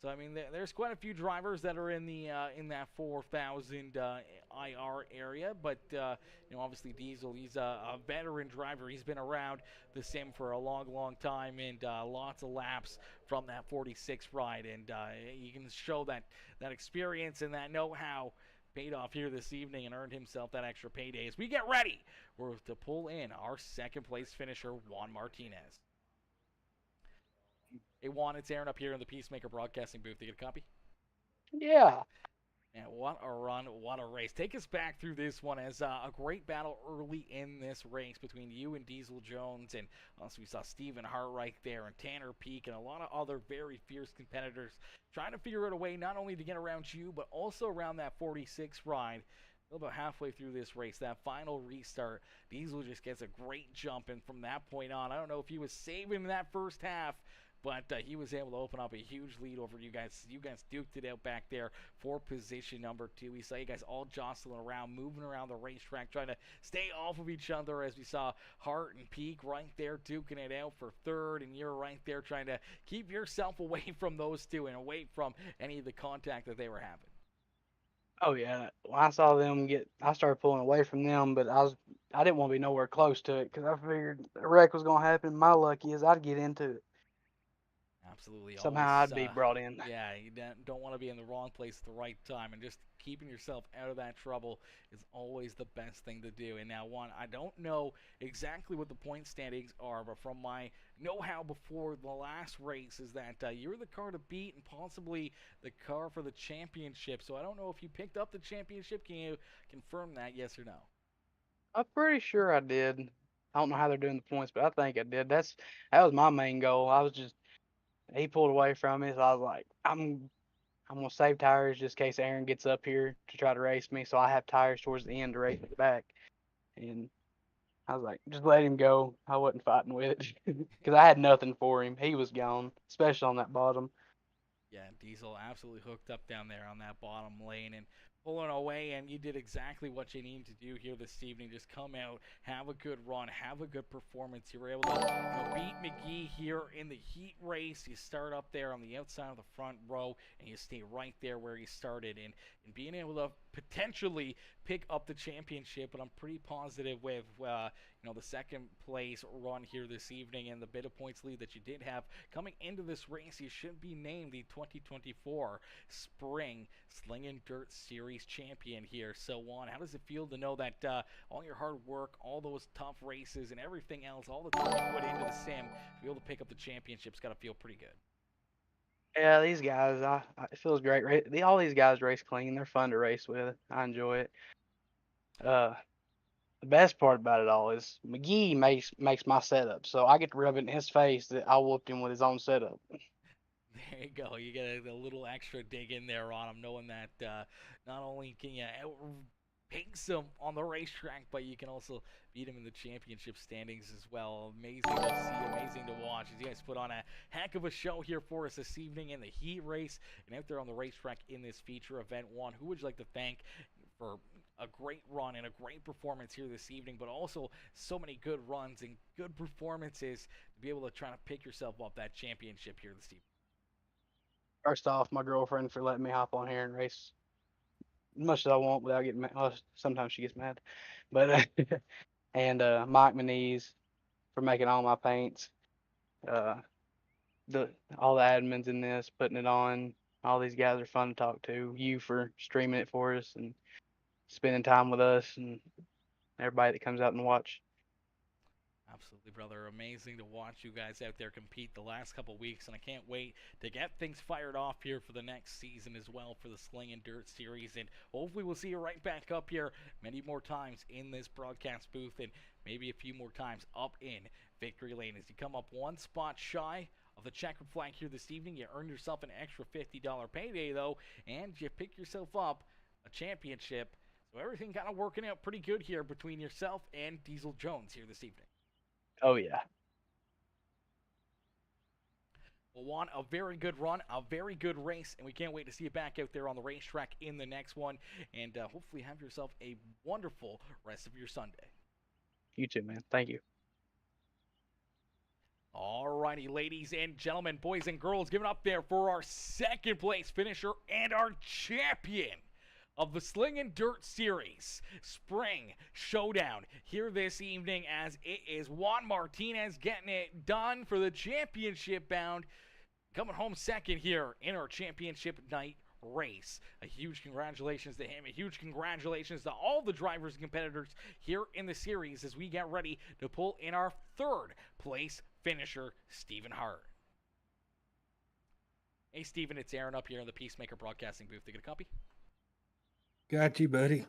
So I mean, there's quite a few drivers that are in the in that 4,000 IR area, but obviously Diesel, he's a veteran driver. He's been around the sim for a long, long time, and lots of laps from that 46 ride, and you can show that experience and that know-how paid off here this evening and earned himself that extra payday as we get ready to pull in our second place finisher, Juan Martinez. Hey, Juan, it's Aaron up here in the PeaceMaker broadcasting booth. You get a copy? Yeah. Man, what a run, what a race. Take us back through this one as a great battle early in this race between you and Diesel Jones. And also we saw Stephen Hart right there and Tanner Peak and a lot of other very fierce competitors trying to figure out a way not only to get around you, but also around that 46 ride. A little about halfway through this race, that final restart, Diesel just gets a great jump. And from that point on, I don't know if he was saving that first half, but he was able to open up a huge lead over you guys. You guys duked it out back there for position number 2. We saw you guys all jostling around, moving around the racetrack, trying to stay off of each other as we saw Hart and Peak right there duking it out for third, and you're right there trying to keep yourself away from those two and away from any of the contact that they were having. Oh yeah, when I saw them I started pulling away from them, but I didn't want to be nowhere close to it because I figured a wreck was gonna happen. My luck is I'd get into it. Absolutely. Somehow Always, I'd be brought in. yeah, you don't want to be in the wrong place at the right time, and just keeping yourself out of that trouble is always the best thing to do. And now, I don't know exactly what the point standings are, but from my know-how before the last race is that you're the car to beat and possibly the car for the championship. So I don't know if you picked up the championship. Can you confirm that, yes or no? I'm pretty sure I did. I don't know how they're doing the points, but I think I did. That was my main goal. He pulled away from me, so I was like, I'm gonna save tires just in case Aaron gets up here to try to race me, so I have tires towards the end to race it back. And I was like, just let him go. I wasn't fighting with it because I had nothing for him. He was gone, especially on that bottom. Yeah, Diesel absolutely hooked up down there on that bottom lane and pulling away, and you did exactly what you needed to do here this evening. Just come out, have a good run, have a good performance. You were able to beat McGee here in the heat race. You start up there on the outside of the front row, and you stay right there where you started. And being able to potentially pick up the championship, but I'm pretty positive with the second place run here this evening and the bit of points lead that you did have coming into this race, you should be named the 2024 Spring Slinging Dirt Series champion here. So, Juan, how does it feel to know that all your hard work, all those tough races, and everything else, all the time you put into the sim, to be able to pick up the championship's got to feel pretty good. Yeah, these guys, it feels great. All these guys race clean. They're fun to race with. I enjoy it. Uh, the best part about it all is McGee makes my setup, so I get to rub it in his face that I whooped him with his own setup. There you go. You get a little extra dig in there on him, knowing that not only can you pace him on the racetrack, but you can also beat him in the championship standings as well. Amazing to see, amazing to watch. As you guys put on a heck of a show here for us this evening in the heat race and out there on the racetrack in this feature event. One, who would you like to thank for a great run and a great performance here this evening, but also so many good runs and good performances to be able to try to pick yourself up that championship here this evening? First off, my girlfriend for letting me hop on here and race as much as I want without getting mad. Well, sometimes she gets mad, but and Mike Manise for making all my paints. Uh, all the admins in this, putting it on. All these guys are fun to talk to. You for streaming it for us and spending time with us, and everybody that comes out and watch. Absolutely, brother. Amazing to watch you guys out there compete the last couple weeks, and I can't wait to get things fired off here for the next season as well for the Slinging Dirt Series, and hopefully we'll see you right back up here many more times in this broadcast booth, and maybe a few more times up in Victory Lane. As you come up one spot shy of the checkered flag here this evening, you earn yourself an extra $50 payday, though, and you pick yourself up a championship. So everything kind of working out pretty good here between yourself and Diesel Jones here this evening. Oh yeah. Well, Juan, a very good run, a very good race, and we can't wait to see you back out there on the racetrack in the next one, and hopefully have yourself a wonderful rest of your Sunday. You too, man. Thank you. Alrighty, ladies and gentlemen, boys and girls, giving up there for our second place finisher and our champion of the Slinging Dirt Series Spring Showdown here this evening, as it is Juan Martinez getting it done for the championship bound, coming home second here in our championship night race. A huge congratulations to him, a huge congratulations to all the drivers and competitors here in the series as we get ready to pull in our third place finisher, Stephen Hart. Hey Stephen, it's Aaron up here in the PeaceMaker Broadcasting booth. You get a copy? Got you, buddy.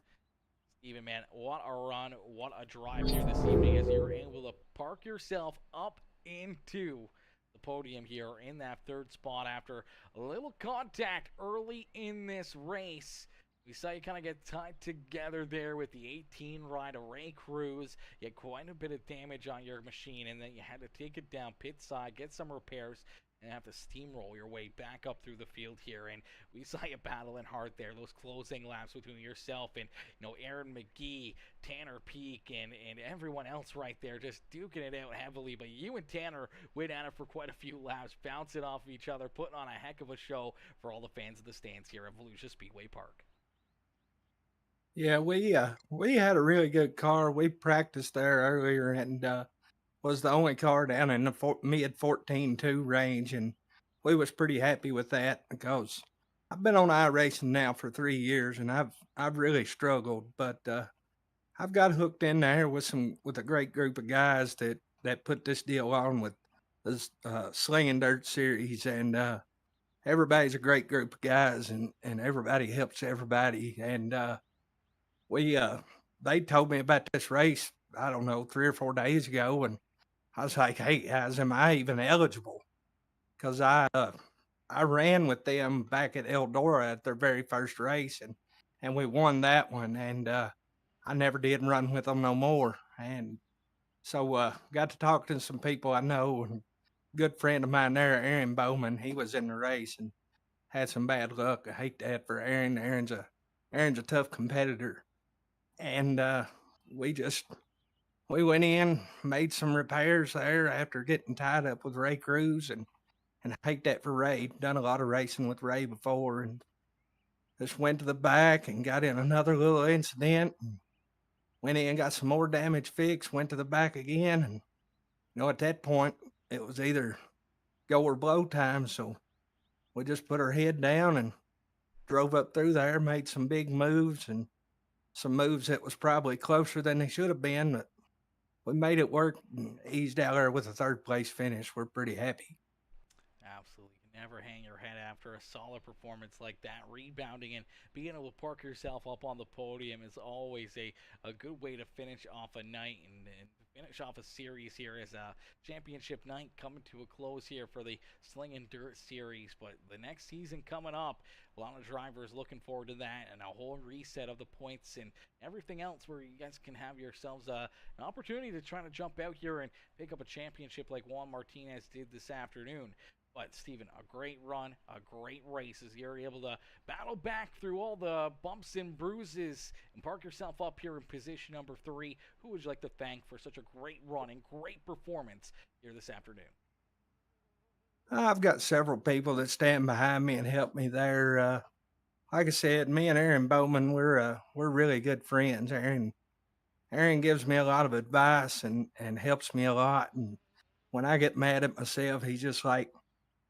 Steven, man, what a run, what a drive here this evening as you were able to park yourself up into the podium here in that third spot after a little contact early in this race. We saw you kind of get tied together there with the 18 ride of Ray Cruz. You had quite a bit of damage on your machine, and then you had to take it down pit side, get some repairs, and have to steamroll your way back up through the field here. And we saw you battling hard there. Those closing laps between yourself and Aaron McGee, Tanner Peak, and everyone else right there just duking it out heavily. But you and Tanner went at it for quite a few laps, bouncing off of each other, putting on a heck of a show for all the fans of the stands here at Volusia Speedway Park. Yeah, we had a really good car. We practiced there earlier and was the only car down in the mid 14.2 range, and we was pretty happy with that because I've been on iRacing now for 3 years, and I've really struggled, but I've got hooked in there with a great group of guys that put this deal on with this Slinging Dirt series, and everybody's a great group of guys, and everybody helps everybody, and we they told me about this race, I don't know, 3 or 4 days ago, and I was like, hey guys, am I even eligible? Because I ran with them back at Eldora at their very first race, and we won that one, and I never did run with them no more. And so got to talk to some people I know, and a good friend of mine there, Aaron Bowman, he was in the race and had some bad luck. I hate that for Aaron. Aaron's a tough competitor, and we went in, made some repairs there after getting tied up with Ray Cruz, and I hate that for Ray. Done a lot of racing with Ray before, and just went to the back and got in another little incident. And went in, got some more damage fixed, went to the back again, and at that point it was either go or blow time. So we just put our head down and drove up through there, made some big moves and some moves that was probably closer than they should have been, but we made it work and eased out there with a third place finish. We're pretty happy. Absolutely. Never hang your head after a solid performance like that. Rebounding and being able to park yourself up on the podium is always a good way to finish off a night and finish off a series here as a championship night coming to a close here for the Slinging Dirt Series. But the next season coming up, a lot of drivers looking forward to that and a whole reset of the points and everything else where you guys can have yourselves an opportunity to try to jump out here and pick up a championship like Juan Martinez did this afternoon. But, Steven, a great run, a great race as you're able to battle back through all the bumps and bruises and park yourself up here in position number 3. Who would you like to thank for such a great run and great performance here this afternoon? I've got several people that stand behind me and help me there. Like I said, me and Aaron Bowman, we're really good friends. Aaron gives me a lot of advice and helps me a lot. And when I get mad at myself, he's just like,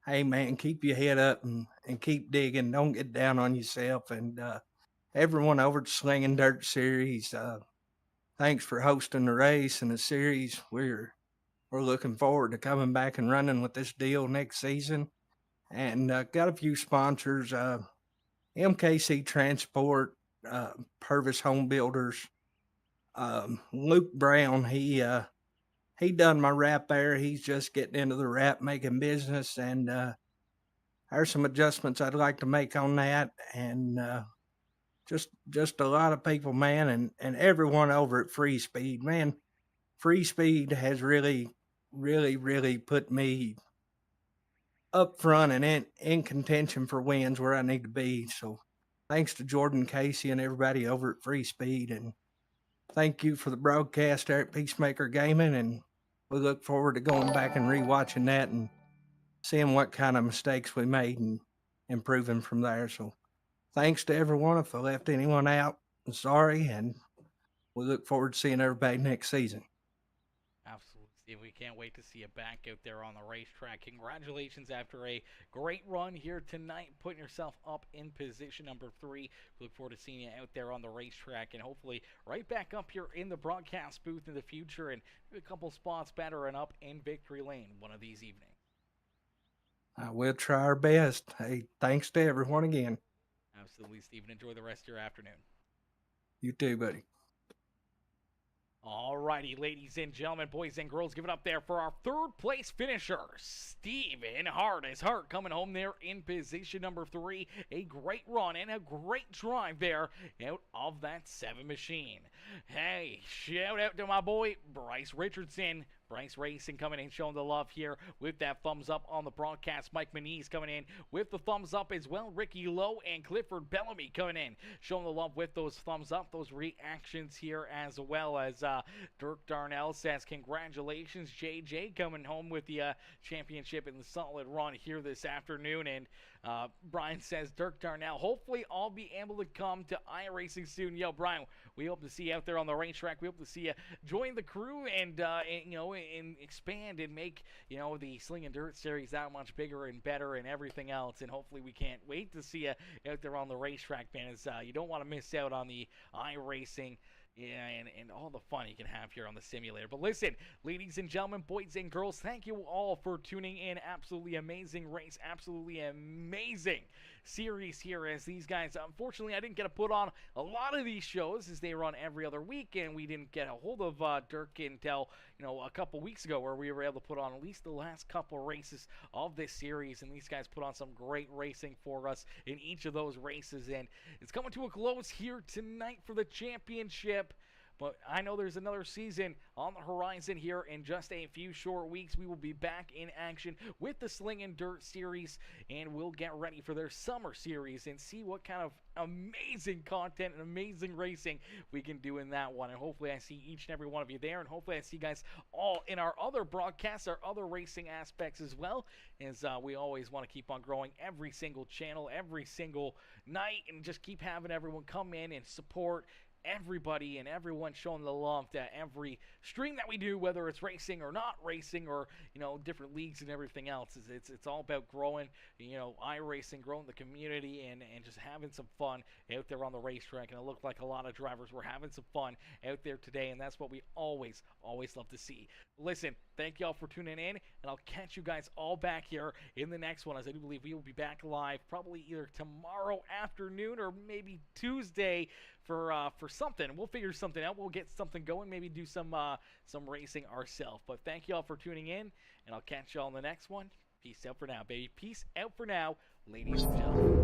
hey man, keep your head up and keep digging. Don't get down on yourself. And everyone over at Slinging Dirt Series, thanks for hosting the race and the series. We're looking forward to coming back and running with this deal next season. And got a few sponsors, MKC Transport, Purvis Home Builders, Luke Brown. He done my wrap there. He's just getting into the wrap making business, and there's some adjustments I'd like to make on that, and just a lot of people, man, and everyone over at Free Speed, man. Free Speed has really, really, really put me up front and in contention for wins where I need to be. So thanks to Jordan Casey and everybody over at Free Speed, and thank you for the broadcast there at PeaceMaker Gaming, and we look forward to going back and rewatching that and seeing what kind of mistakes we made and improving from there. So thanks to everyone. If I left anyone out, I'm sorry, and we look forward to seeing everybody next season. Absolutely, Steve. We can't wait to see you back out there on the racetrack. Congratulations after a great run here tonight, putting yourself up in position number 3. We look forward to seeing you out there on the racetrack and hopefully right back up here in the broadcast booth in the future and a couple spots better and up in victory lane one of these evenings. We'll try our best. Hey, thanks to everyone again. Absolutely, Stephen. Enjoy the rest of your afternoon. You too, buddy. Alrighty, ladies and gentlemen, boys and girls, give it up there for our third place finisher, Steven Hart. As Hart coming home there in position number 3. A great run and a great drive there out of that 7 machine. Hey, shout out to my boy, Bryce Richardson. Bryce Racing coming in, showing the love here with that thumbs up on the broadcast. Mike Manise coming in with the thumbs up as well. Ricky Lowe and Clifford Bellamy coming in, showing the love with those thumbs up, those reactions here, as well as Dirk Darnell says, congratulations, JJ, coming home with the championship in the solid run here this afternoon. And Brian says, Dirk Darnell, hopefully I'll be able to come to iRacing soon. Yo, Brian, we hope to see you out there on the racetrack. We hope to see you join the crew and expand and make, the Slinging Dirt series that much bigger and better and everything else. And hopefully we can't wait to see you out there on the racetrack, man. As you don't want to miss out on the iRacing. Yeah, and all the fun you can have here on the simulator. But listen, ladies and gentlemen, boys and girls, thank you all for tuning in. Absolutely amazing race, absolutely amazing series here as these guys, unfortunately, I didn't get to put on a lot of these shows as they run every other week, and we didn't get a hold of Dirk until, a couple weeks ago where we were able to put on at least the last couple races of this series, and these guys put on some great racing for us in each of those races, and it's coming to a close here tonight for the championship. But I know there's another season on the horizon here in just a few short weeks. We will be back in action with the Slinging Dirt series, and we'll get ready for their summer series and see what kind of amazing content and amazing racing we can do in that one. And hopefully I see each and every one of you there, and hopefully I see you guys all in our other broadcasts, our other racing aspects as well, as we always want to keep on growing every single channel, every single night, and just keep having everyone come in and support everybody and everyone showing the love to every stream that we do, whether it's racing or not racing, or different leagues and everything else. It's all about growing iRacing, growing the community, and just having some fun out there on the racetrack. And it looked like a lot of drivers were having some fun out there today, and that's what we always love to see. Listen, thank y'all for tuning in, and I'll catch you guys all back here in the next one, as I do believe we will be back live probably either tomorrow afternoon or maybe Tuesday for something. We'll figure something out. We'll get something going, maybe do some racing ourselves. But thank y'all for tuning in, and I'll catch y'all in the next one. Peace out for now, baby. Peace out for now, ladies and gentlemen.